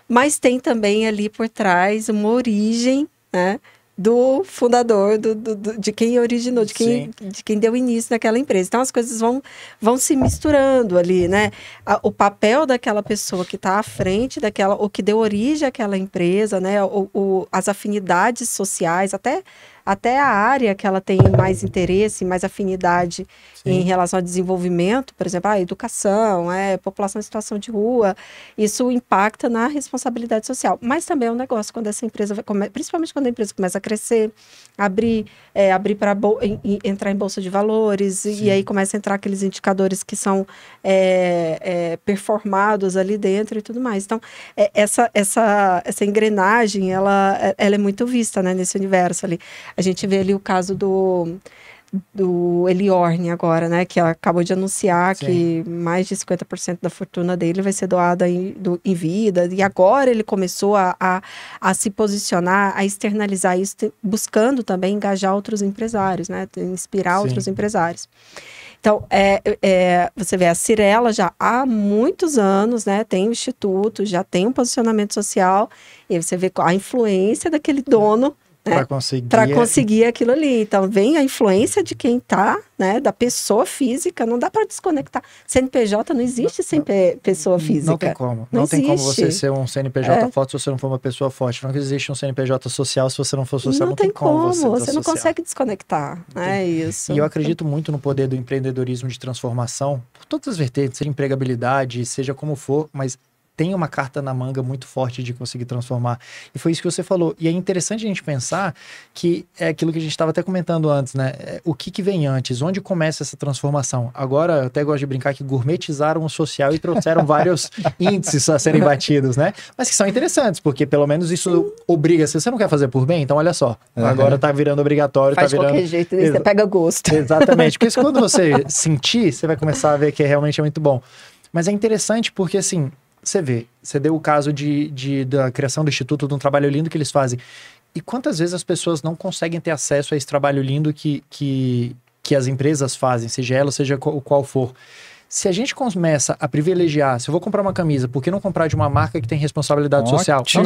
mas tem também ali por trás uma origem, né, do fundador, de quem originou, de quem deu início naquela empresa. Então, as coisas vão se misturando ali, né? O papel daquela pessoa que está à frente daquela, ou que deu origem àquela empresa, né? As afinidades sociais, até a área que ela tem mais interesse, mais afinidade em relação ao desenvolvimento, por exemplo, a educação, população em situação de rua, isso impacta na responsabilidade social. Mas também é um negócio quando essa empresa, principalmente quando a empresa começa a crescer, para entrar em bolsa de valores, e aí começa a entrar aqueles indicadores que são performados ali dentro e tudo mais. Então, essa engrenagem, ela é muito vista, né, nesse universo ali. A gente vê ali o caso do Eliorne agora, né, que acabou de anunciar que mais de 50% da fortuna dele vai ser doada em vida, e agora ele começou a se posicionar, a externalizar isso, buscando também engajar outros empresários, né, inspirar outros empresários. Então, você vê, a Cyrela já há muitos anos, né, tem um instituto, já tem um posicionamento social, e aí você vê a influência daquele dono, para conseguir aquilo ali. Então, vem a influência de quem está, né, da pessoa física, não dá para desconectar. CNPJ não existe sem pessoa física. Não tem como. Não tem como você ser um CNPJ forte se você não for uma pessoa forte. Não existe um CNPJ social se você não for social. Não tem como você não consegue desconectar. É isso. E eu acredito muito no poder do empreendedorismo de transformação, por todas as vertentes, seja empregabilidade, seja como for, mas tem uma carta na manga muito forte de conseguir transformar. E foi isso que você falou. E é interessante a gente pensar que é aquilo que a gente estava até comentando antes, né? O que vem antes? Onde começa essa transformação? Agora, eu até gosto de brincar que gourmetizaram o social e trouxeram vários índices a serem batidos, né? Mas que são interessantes, porque pelo menos isso obriga. Se você não quer fazer por bem, então olha só. Agora tá virando obrigatório. Faz de qualquer jeito, você pega gosto. Exatamente. Porque quando você sentir, você vai começar a ver que realmente é muito bom. Mas é interessante porque, assim, você deu o caso da criação do Instituto, de um trabalho lindo que eles fazem. E quantas vezes as pessoas não conseguem ter acesso a esse trabalho lindo que as empresas fazem, seja ela, seja qual for. Se a gente começa a privilegiar, se eu vou comprar uma camisa, por que não comprar de uma marca que tem responsabilidade social? Não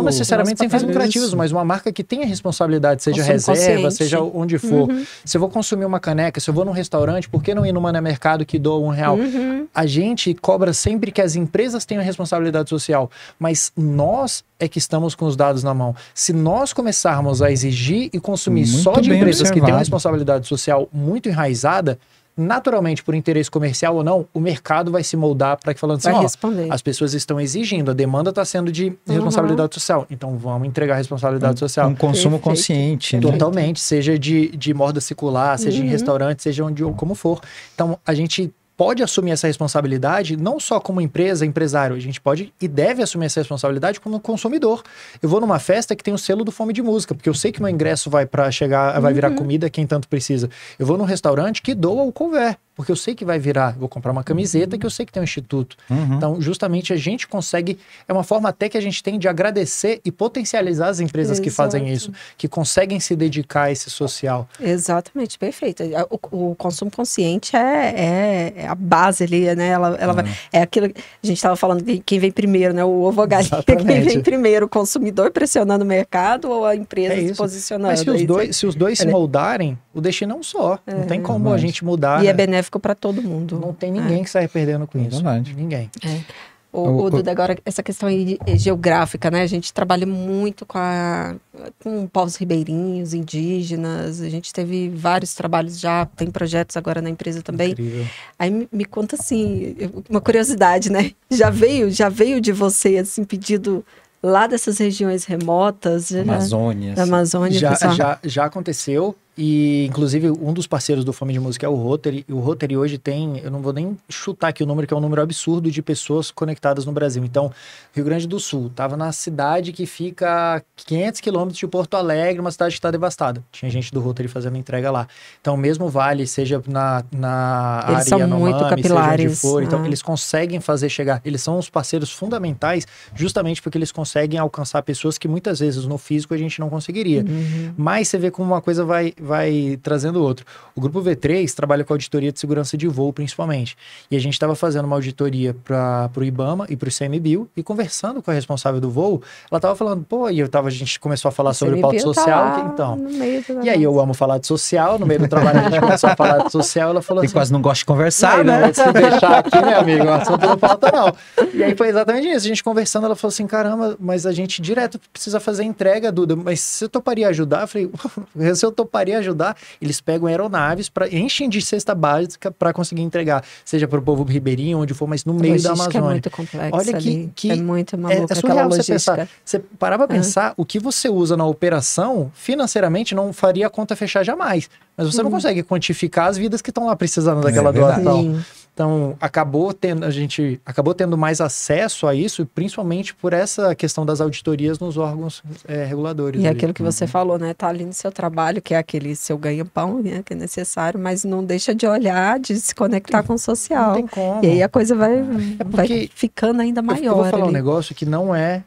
necessariamente sem fins lucrativos, mas uma marca que tenha responsabilidade, seja reserva, seja onde for. Se eu vou consumir uma caneca, se eu vou num restaurante, por que não ir numa mercado que doa R$1? A gente cobra sempre que as empresas tenham responsabilidade social, mas nós é que estamos com os dados na mão. Se nós começarmos a exigir e consumir só de empresas que têm uma responsabilidade social muito enraizada, naturalmente, por interesse comercial ou não, o mercado vai se moldar para que falando assim, as pessoas estão exigindo, a demanda está sendo de responsabilidade social, então vamos entregar responsabilidade social. Um consumo consciente. Totalmente, seja de moda circular, seja em restaurante, seja como for. Então, a gente pode assumir essa responsabilidade não só como empresa, empresário, a gente pode e deve assumir essa responsabilidade como consumidor. Eu vou numa festa que tem o selo do Fome de Música, porque eu sei que meu ingresso vai virar comida quem tanto precisa. Eu vou num restaurante que doa o couvert, porque eu sei que vai virar. Eu vou comprar uma camiseta que eu sei que tem um instituto. Então, justamente, a gente consegue... É uma forma até que a gente tem de agradecer e potencializar as empresas que fazem isso, que conseguem se dedicar a esse social. Exatamente, perfeito. O consumo consciente é a base ali, né? É aquilo que a gente estava falando, quem vem primeiro, né? O ovo ou a galinha, quem vem primeiro, o consumidor pressionando o mercado ou a empresa se posicionando? Mas se os dois se moldarem, o destino é um só. Não tem como a gente mudar. E é benéfico para todo mundo. Não tem ninguém que saia perdendo com isso. Verdade. Ninguém. O Duda, agora, essa questão aí geográfica, né? A gente trabalha muito com povos ribeirinhos, indígenas. A gente teve vários trabalhos já, tem projetos agora na empresa também. Incrível. Aí me conta, assim, uma curiosidade, né? Já veio de você, assim, pedido lá dessas regiões remotas? Amazônia. Da Amazônia, Já aconteceu. E, inclusive, um dos parceiros do Fome de Música é o Rotary. E o Rotary hoje tem, eu não vou nem chutar aqui o número, que é um número absurdo de pessoas conectadas no Brasil. Então, Rio Grande do Sul, estava na cidade que fica a 500 quilômetros de Porto Alegre, uma cidade que está devastada. Tinha gente do Rotary fazendo entrega lá. Então, mesmo Vale, seja na eles área são muito capilares, seja onde for, então, eles conseguem fazer chegar. Eles são os parceiros fundamentais, justamente porque eles conseguem alcançar pessoas que muitas vezes no físico a gente não conseguiria. Mas você vê como uma coisa vai trazendo outro. O Grupo V3 trabalha com auditoria de segurança de voo, principalmente. E a gente estava fazendo uma auditoria para o IBAMA e para o ICMBio, e conversando com a responsável do voo, ela estava falando, a gente começou a falar sobre pauta social. Então, e aí eu amo falar de social, no meio do trabalho a gente começou a falar de social, ela falou assim... quase não gosta de conversar, né? Se deixar aqui, meu amigo, o assunto não falta não. E aí foi exatamente isso, a gente conversando, ela falou assim, caramba, mas a gente direto precisa fazer entrega, Duda, mas você toparia ajudar? Eu falei, se eu toparia ajudar, eles pegam aeronaves, enchem de cesta básica para conseguir entregar, seja para o povo ribeirinho, onde for, mas no meio da Amazônia. É muito complexo. Olha que é muito maluco, é surreal você pensar. Você parar para pensar, o que você usa na operação, financeiramente, não faria a conta fechar jamais. Mas você não consegue quantificar as vidas que estão lá precisando daquela doação. Então, a gente acabou tendo mais acesso a isso, principalmente por essa questão das auditorias nos órgãos reguladores. E aquilo que você falou, né? Tá ali no seu trabalho, que é aquele seu ganha-pão, né? Que é necessário, mas não deixa de olhar, de se conectar com o social. Não tem como. E aí a coisa vai ficando ainda maior. Eu vou falar um negócio que não é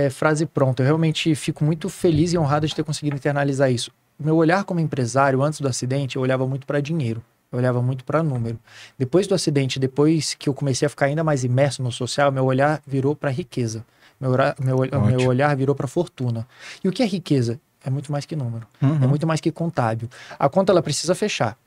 frase pronta. Eu realmente fico muito feliz e honrado de ter conseguido internalizar isso. Meu olhar como empresário, antes do acidente, eu olhava muito para dinheiro. Eu olhava muito para número. Depois do acidente, depois que eu comecei a ficar ainda mais imerso no social, meu olhar virou para riqueza. Meu olhar virou para fortuna. E o que é riqueza? É muito mais que número. É muito mais que contábil. A conta, ela precisa fechar.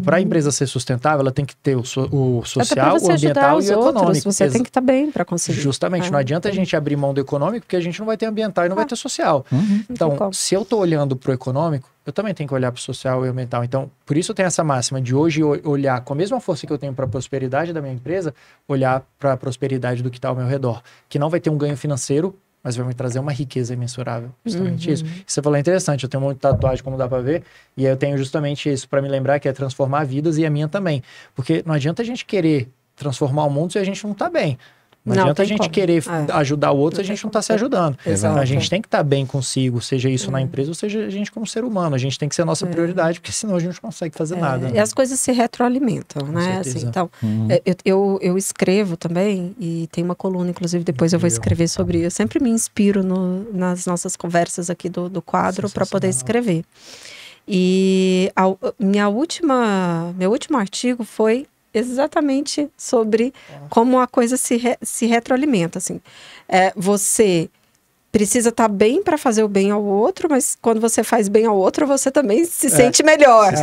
Para a empresa ser sustentável, ela tem que ter o social, o ambiental e o econômico. Você tem que estar bem para conseguir. Justamente. Não adianta a gente abrir mão do econômico, porque a gente não vai ter ambiental e não vai ter social. Então, se eu estou olhando para o econômico, eu também tenho que olhar para o social e ambiental. Então, por isso eu tenho essa máxima de hoje olhar com a mesma força que eu tenho para a prosperidade da minha empresa, olhar para a prosperidade do que está ao meu redor. Que não vai ter um ganho financeiro, mas vai me trazer uma riqueza imensurável. Justamente isso. Você falou, é interessante, eu tenho um monte de tatuagem, como dá pra ver, e aí eu tenho justamente isso para me lembrar, que é transformar vidas, e a minha também. Porque não adianta a gente querer transformar o mundo se a gente não tá bem. Não adianta a gente querer ajudar o outro se a gente não está se ajudando. Exato. A gente tem que estar bem consigo, seja isso na empresa ou seja a gente como ser humano. A gente tem que ser a nossa prioridade, porque senão a gente não consegue fazer nada. E as coisas se retroalimentam, né? Assim, então, eu escrevo também, e tem uma coluna, inclusive, depois eu vou escrever sobre isso. Eu sempre me inspiro nas nossas conversas aqui do quadro para poder escrever. E meu último artigo foi exatamente sobre como a coisa se retroalimenta, assim. Você precisa estar bem para fazer o bem ao outro, mas quando você faz bem ao outro, você também se sente melhor.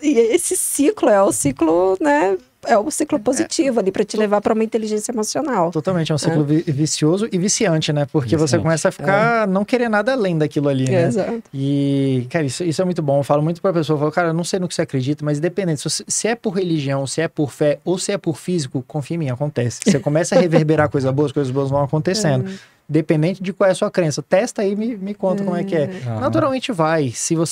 E esse ciclo é o ciclo, né? É o ciclo positivo ali para te levar para uma inteligência emocional. Totalmente, é um ciclo vicioso e viciante, né? Porque você começa a ficar não querer nada além daquilo ali, né? Exato. E, cara, isso é muito bom. Eu falo muito pra pessoa, eu falo, cara, eu não sei no que você acredita, mas independente, se é por religião, se é por fé ou se é por físico, confia em mim, acontece. Você começa a reverberar coisas boas vão acontecendo. Dependente de qual é a sua crença. Testa aí e me conta como é que é. Naturalmente vai. Se a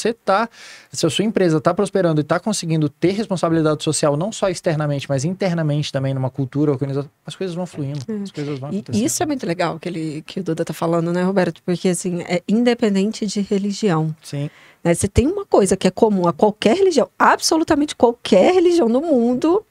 sua empresa está prosperando e está conseguindo ter responsabilidade social, não só externamente, mas internamente também, numa cultura organizada, as coisas vão fluindo, as coisas vão acontecendo. E isso é muito legal que o Duda tá falando, né, Roberto? Porque, assim, é independente de religião. Sim. Né? Você tem uma coisa que é comum a qualquer religião, absolutamente qualquer religião no mundo,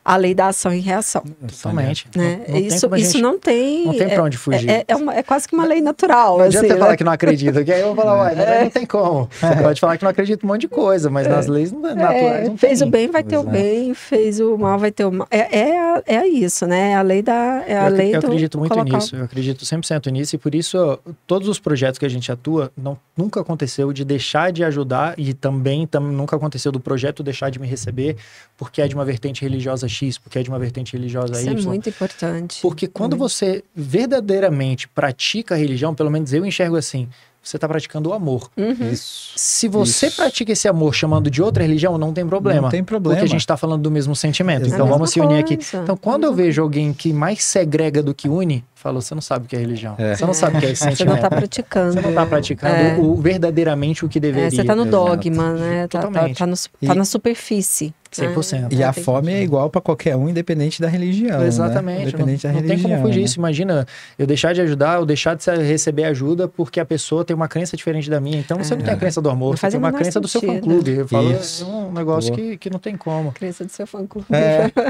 a lei da ação e reação. Totalmente. Né? Isso não tem... Não tem pra onde fugir. É quase que uma lei natural. Não adianta assim, você falar que não acredita, que aí eu vou falar, não tem como. Você pode falar que não acredita em um monte de coisa, mas nas leis naturais não fez tem. O bem, vai ter o bem, fez o mal, vai ter o mal. É isso, né? É a lei da... Eu acredito muito nisso, eu acredito 100% nisso, e por isso todos os projetos que a gente atua, nunca aconteceu de deixar de ajudar, e também nunca aconteceu do projeto deixar de me receber, porque é de uma vertente religiosa X, porque é de uma vertente religiosa Isso Y. é muito importante. Porque quando você verdadeiramente pratica a religião, pelo menos eu enxergo assim, você está praticando o amor. Isso. Se você Isso. pratica esse amor chamando de outra religião, não tem problema. Não tem problema. Porque a gente está falando do mesmo sentimento. Exato. Então vamos se unir aqui. Coisa. Então quando eu vejo alguém que mais segrega do que une, falo, você não sabe o que é religião. Você não sabe o que é esse Você não sentimento. está praticando. Você não está praticando verdadeiramente o que deveria. Você está no Exato. dogma, né? Totalmente. Tá na superfície. 100%. E a fome é igual para qualquer um, independente da religião. Exatamente. Né? Independente da não religião. tem como fugir né? isso. Imagina eu deixar de ajudar, eu deixar de receber ajuda porque a pessoa tem uma crença diferente da minha. Então você não tem a crença do amor, Não você faz tem o uma menor crença do seu sentido. fã-clube. Eu falo, Isso. é um negócio Boa. que não tem como. Crença do seu fã-clube.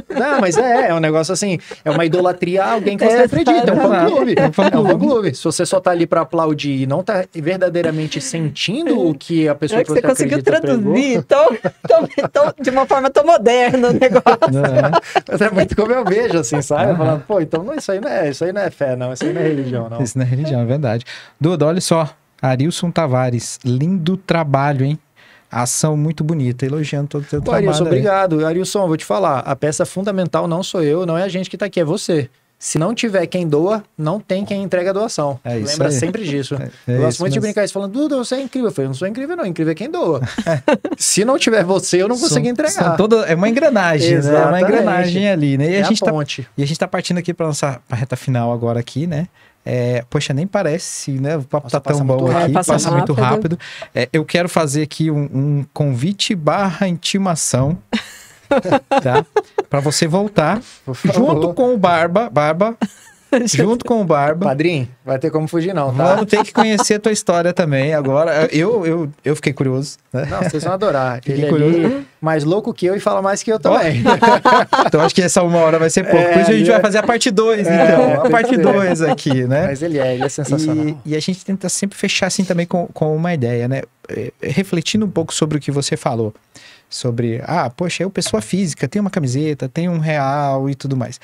Não, mas é um negócio assim, é uma idolatria a alguém que você acredita, é um fã-clube. É um fã-clube. Se você só tá ali pra aplaudir e não tá verdadeiramente sentindo o que a pessoa É que você conseguiu acredita traduzir de uma forma tão moderna o negócio. Mas é muito como eu vejo, assim, sabe? Falando, pô, então isso aí não é fé, não. Isso aí não é religião, não. Isso não é religião, é verdade. Duda, olha só. Arilson Tavares, lindo trabalho, hein? Ação muito bonita, elogiando todo o teu trabalho. Arilson, aí. obrigado. Arilson, vou te falar, a peça fundamental não sou eu, não é a gente que tá aqui, é você. Se não tiver quem doa, não tem quem entrega a doação. É isso Lembra aí. sempre disso. É Eu gosto isso muito de mesmo. brincar isso, falando, Duda, você é incrível. Eu falei, não sou incrível não, incrível é quem doa. Se não tiver você, eu não consigo entregar. É uma engrenagem, né? É uma Exatamente. engrenagem ali, né? E É a gente a tá ponte. E a gente tá partindo aqui pra nossa reta final agora aqui, né? Poxa, nem parece, né? O papo Nossa, tá tão passa bom muito aqui, rápido. passa muito Rápido. rápido. Eu quero fazer aqui um convite / intimação, tá? Pra você voltar Por favor. junto com o Barba, junto com o Barba. Padrinho, vai ter como fugir não, tá? Vamos ter que conhecer a tua história também. Agora, eu fiquei curioso, né? Não, vocês vão adorar. Fiquei Ele é curioso. ali, mais louco que eu e fala mais que eu também. Então acho que essa 1 hora vai ser pouco. Por isso a gente vai fazer a parte 2, então. A tem parte que ser. 2 aqui, né? Mas ele é sensacional. E a gente tenta sempre fechar assim também com uma ideia, né? Refletindo um pouco sobre o que você falou. Sobre, poxa, eu pessoa física, tenho uma camiseta, tenho R$1 e tudo mais.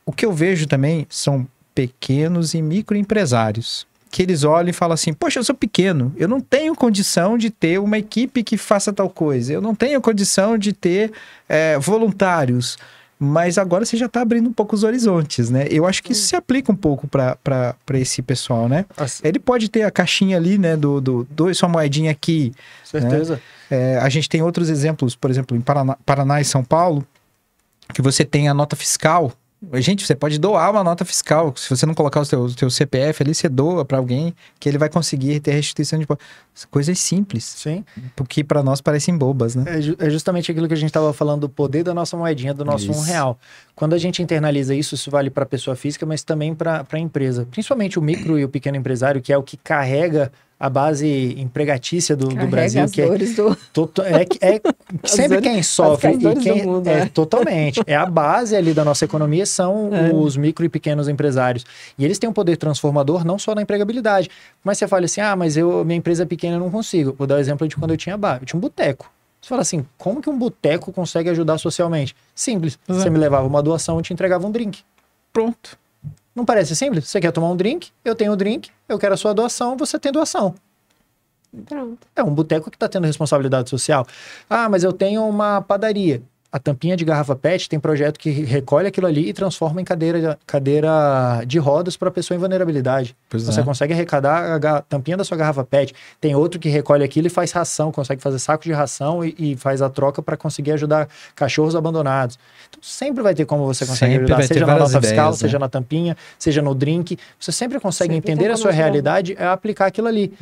O que eu vejo também são pequenos e microempresários. Que eles olham e falam assim, poxa, eu sou pequeno, eu não tenho condição de ter uma equipe que faça tal coisa, eu não tenho condição de ter voluntários. Mas agora você já está abrindo um pouco os horizontes, né? Eu acho que isso se aplica um pouco para esse pessoal, né? Ele pode ter a caixinha ali, né? Doe sua moedinha aqui. Certeza. Né? A gente tem outros exemplos, por exemplo, em Paraná e São Paulo, que você tem a nota fiscal. Gente, você pode doar uma nota fiscal. Se você não colocar o teu CPF ali, você doa para alguém que ele vai conseguir ter restituição de coisas simples. Sim. Porque para nós parecem bobas, né? É justamente aquilo que a gente estava falando do poder da nossa moedinha, do nosso R$1. Quando a gente internaliza isso, isso vale para a pessoa física, mas também para a empresa. Principalmente o micro e o pequeno empresário, que é o que carrega a base empregatícia do Brasil. As Que dores do... sempre quem sofre as dores do mundo, totalmente. É a base ali da nossa economia, são os micro e pequenos empresários. E eles têm um poder transformador não só na empregabilidade. Mas você fala assim, mas minha empresa é pequena, eu não consigo. Vou dar o exemplo de quando eu tinha bar. Eu tinha um boteco. Você fala assim, como que um boteco consegue ajudar socialmente? Simples. Você me levava uma doação, eu te entregava um drink. Pronto. Não parece simples? Você quer tomar um drink? Eu tenho um drink. Eu quero a sua doação, você tem doação. Pronto. É um boteco que está tendo responsabilidade social. Mas eu tenho uma padaria. A tampinha de garrafa PET tem projeto que recolhe aquilo ali e transforma em cadeira de rodas para pessoa em vulnerabilidade. Você consegue arrecadar a tampinha da sua garrafa PET. Tem outro que recolhe aquilo e faz ração, consegue fazer saco de ração e faz a troca para conseguir ajudar cachorros abandonados. Então sempre vai ter como você consegue Sempre ajudar, seja na nota fiscal, ideias, seja na tampinha, seja no drink. Você sempre consegue entender a sua realidade e aplicar aquilo ali.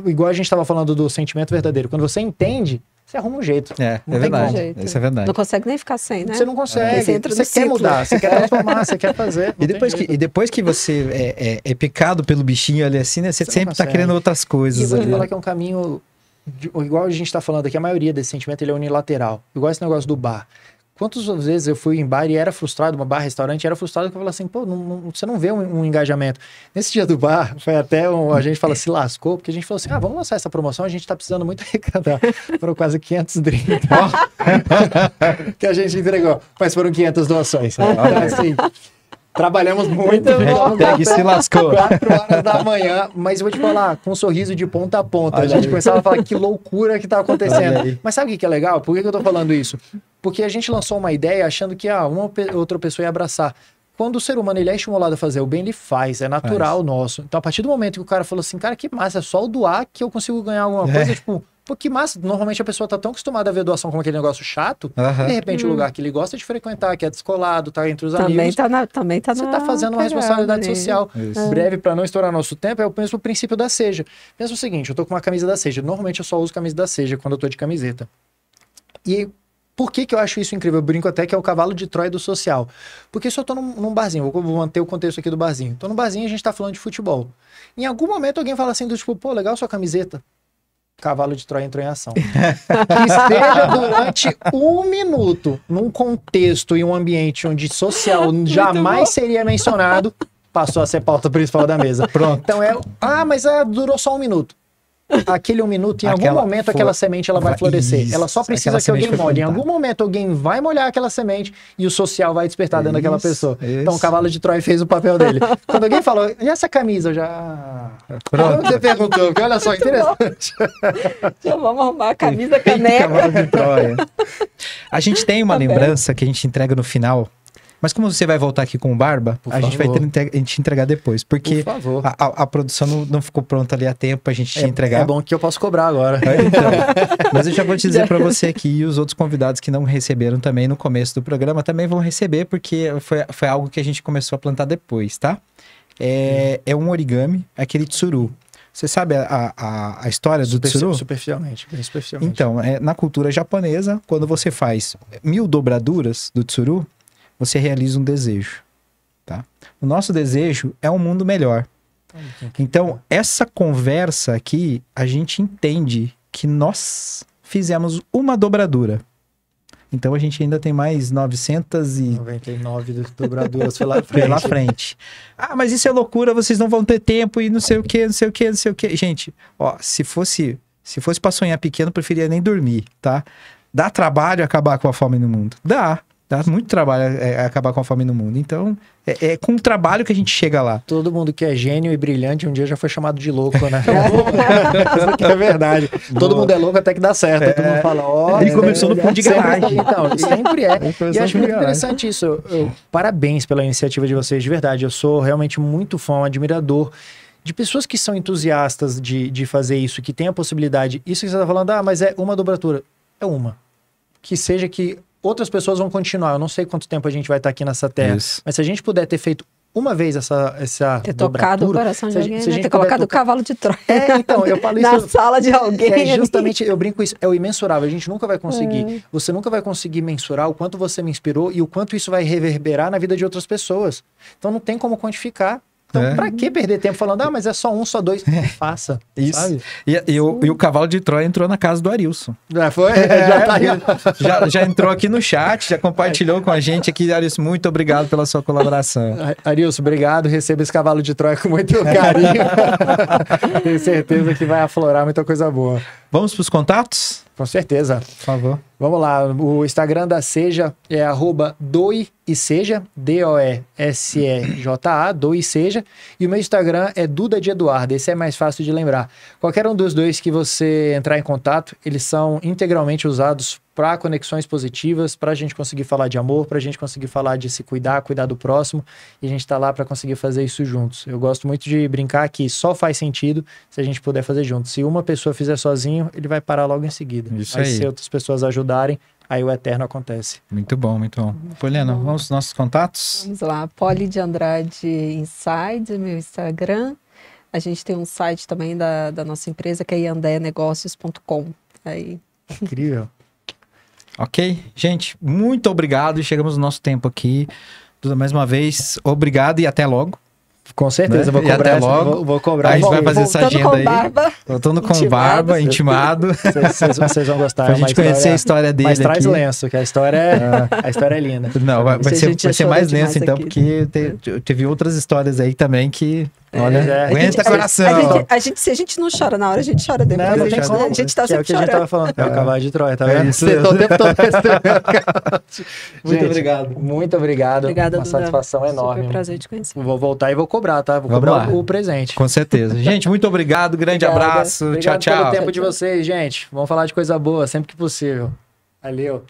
Igual a gente estava falando do sentimento verdadeiro. Quando você entende, você arruma um jeito. É Não tem verdade. jeito. Isso é verdade. Não consegue nem ficar sem, né? Você não consegue. Você entra no Você quer ciclo. mudar, você quer transformar, você quer fazer. E depois que você é picado pelo bichinho ali assim, né? Você Você sempre tá consegue. querendo outras E coisas eu vou te ali. falar que é um caminho, igual a gente está falando aqui, a maioria desse sentimento ele é unilateral. Igual esse negócio do bar. Quantas vezes eu fui em bar e era frustrado, uma bar, restaurante, era frustrado, que eu falava assim, pô, você não vê um engajamento. Nesse dia do bar, foi até a gente fala, se lascou, porque a gente falou assim, vamos lançar essa promoção, a gente tá precisando muito arrecadar. Foram quase 500 drinks que a gente entregou, mas foram 500 doações. Então, assim, Trabalhamos muito. Hashtag se lascou. 4 horas da manhã, mas eu vou te falar, com um sorriso de ponta a ponta. A gente começava a falar que loucura que tá acontecendo. Mas sabe o que é legal? Por que eu tô falando isso? Porque a gente lançou uma ideia achando que outra pessoa ia abraçar. Quando o ser humano ele é estimulado a fazer o bem, ele faz, é natural nosso. Então, a partir do momento que o cara falou assim, cara, que massa, é só o doar que eu consigo ganhar alguma coisa, tipo, pô, que massa. Normalmente a pessoa tá tão acostumada a ver doação como aquele negócio chato, de repente o lugar que ele gosta de frequentar, que é descolado, tá entre os amigos. Também tá Você tá fazendo uma responsabilidade social. Breve, para não estourar nosso tempo, é o mesmo princípio da Seja. Pensa o seguinte, eu tô com uma camisa da Seja. Normalmente eu só uso camisa da Seja quando eu tô de camiseta. E por que eu acho isso incrível? Eu brinco até que é o cavalo de Troia do social. Porque se eu tô num barzinho, vou manter o contexto aqui do barzinho. Tô no barzinho e a gente tá falando de futebol. Em algum momento alguém fala assim do tipo, pô, legal sua camiseta. Cavalo de Troia entrou em ação. Que seja durante 1 minuto, num contexto e um ambiente onde social jamais seria mencionado, passou a ser pauta principal da mesa. Pronto. Então mas durou só 1 minuto. Aquele 1 minuto, em algum momento aquela semente ela vai florescer. Ela só precisa que alguém molhe. Em algum momento alguém vai molhar aquela semente e o social vai despertar dentro daquela pessoa. Então o cavalo de Troia fez o papel dele. Quando alguém falou, e essa camisa? Eu já... Pronto. Você perguntou, porque olha só, interessante. Já vamos arrumar a camisa caneca. Cavalo de Troia. A gente tem uma lembrança que a gente entrega no final. Mas como você vai voltar aqui com o Barba, a gente vai entregar depois. Porque a produção não ficou pronta ali a tempo pra gente te entregar. É bom que eu posso cobrar agora. Então, mas eu já vou te dizer pra você aqui, e os outros convidados que não receberam também no começo do programa, também vão receber, porque foi algo que a gente começou a plantar depois, tá? É um origami, aquele tsuru. Você sabe a história do tsuru? Superficialmente, bem superficialmente. Então, na cultura japonesa, quando você faz 1000 dobraduras do tsuru, você realiza um desejo, tá? O nosso desejo é um mundo melhor. Então, essa conversa aqui, a gente entende que nós fizemos uma dobradura. Então, a gente ainda tem mais 999 dobraduras pela frente. Ah, mas isso é loucura, vocês não vão ter tempo e não sei o quê, não sei o quê, não sei o quê. Gente, ó, se fosse pra sonhar pequeno, eu preferia nem dormir, tá? Dá trabalho acabar com a fome no mundo? Dá muito trabalho acabar com a fome no mundo. Então, é com o trabalho que a gente chega lá. Todo mundo que é gênio e brilhante um dia já foi chamado de louco, né? Isso aqui é verdade. Todo mundo é louco até que dá certo. Todo mundo fala, ele começou no fundo de garagem. Então, sempre é. E acho muito interessante isso. Parabéns pela iniciativa de vocês, de verdade. Eu sou realmente muito fã, um admirador de pessoas que são entusiastas de fazer isso, que tem a possibilidade. Isso que você está falando, mas é uma dobradura. É uma. Que seja que outras pessoas vão continuar. Eu não sei quanto tempo a gente vai estar aqui nessa terra. Isso. Mas se a gente puder ter feito uma vez essa ter tocado o coração de alguém, né? Ter colocado o cavalo de Troia. Então, eu falo isso... na sala de alguém. Justamente, eu brinco isso, é o imensurável. A gente nunca vai conseguir. Você nunca vai conseguir mensurar o quanto você me inspirou e o quanto isso vai reverberar na vida de outras pessoas. Então, não tem como quantificar. Então, pra que perder tempo falando, mas é só 1, só 2? Faça, isso. Sabe? E o cavalo de Troia entrou na casa do Arilson. Foi? Já entrou aqui no chat, já compartilhou com a gente aqui. Arilson, muito obrigado pela sua colaboração. Arilson, obrigado. Receba esse cavalo de Troia com muito carinho. Tenho certeza que vai aflorar muita coisa boa. Vamos para os contatos? Com certeza. Por favor. Vamos lá. O Instagram da Seja é @doeseja, DOESEJA, doeseja. E o meu Instagram é Duda de Eduardo. Esse é mais fácil de lembrar. Qualquer um dos dois que você entrar em contato, eles são integralmente usados para conexões positivas, para a gente conseguir falar de amor, para a gente conseguir falar de se cuidar do próximo, e a gente está lá para conseguir fazer isso juntos. Eu gosto muito de brincar que sô faz sentido se a gente puder fazer juntos. Se uma pessoa fizer sozinho, ele vai parar logo em seguida. Isso Mas aí. se outras pessoas ajudarem, aí o eterno acontece. Muito bom, muito bom. Poliana, vamos aos nossos contatos? Vamos lá, Poli de Andrade Inside, meu Instagram. A gente tem um site também da nossa empresa, que é iandeanegócios.com. Aí... Incrível. Ok, gente, muito obrigado. Chegamos no nosso tempo aqui. Duda, mais uma vez, obrigado e até logo. Com certeza, né? Vou cobrar. Até logo. Vou cobrar. A gente vai fazer essa agenda aí. Voltando com barba, intimado. Vocês vão gostar. Pra gente conhecer a história dele. Mas traz aqui. lenço, que a história é linda. Não, vai ser mais lenço então, porque teve outras histórias aí também que Olha, aguenta coração. Se a gente não chora na hora, a gente chora depois. Não tem como. A gente tá Que é o sempre que a gente chorando. tava falando. É o cavalo de Troia, tá vendo? Isso. Você tá o tempo todo Muito Gente, obrigado. Muito obrigado. Obrigada, Uma Duda. satisfação enorme. Super prazer te conhecer. Vou voltar e vou cobrar, tá? Vou Vamos cobrar lá. o presente. Com certeza. Gente, muito obrigado. Grande Obrigada. abraço. Obrigado Tchau, pelo tchau. tempo de vocês, gente. Vamos falar de coisa boa sempre que possível. Valeu.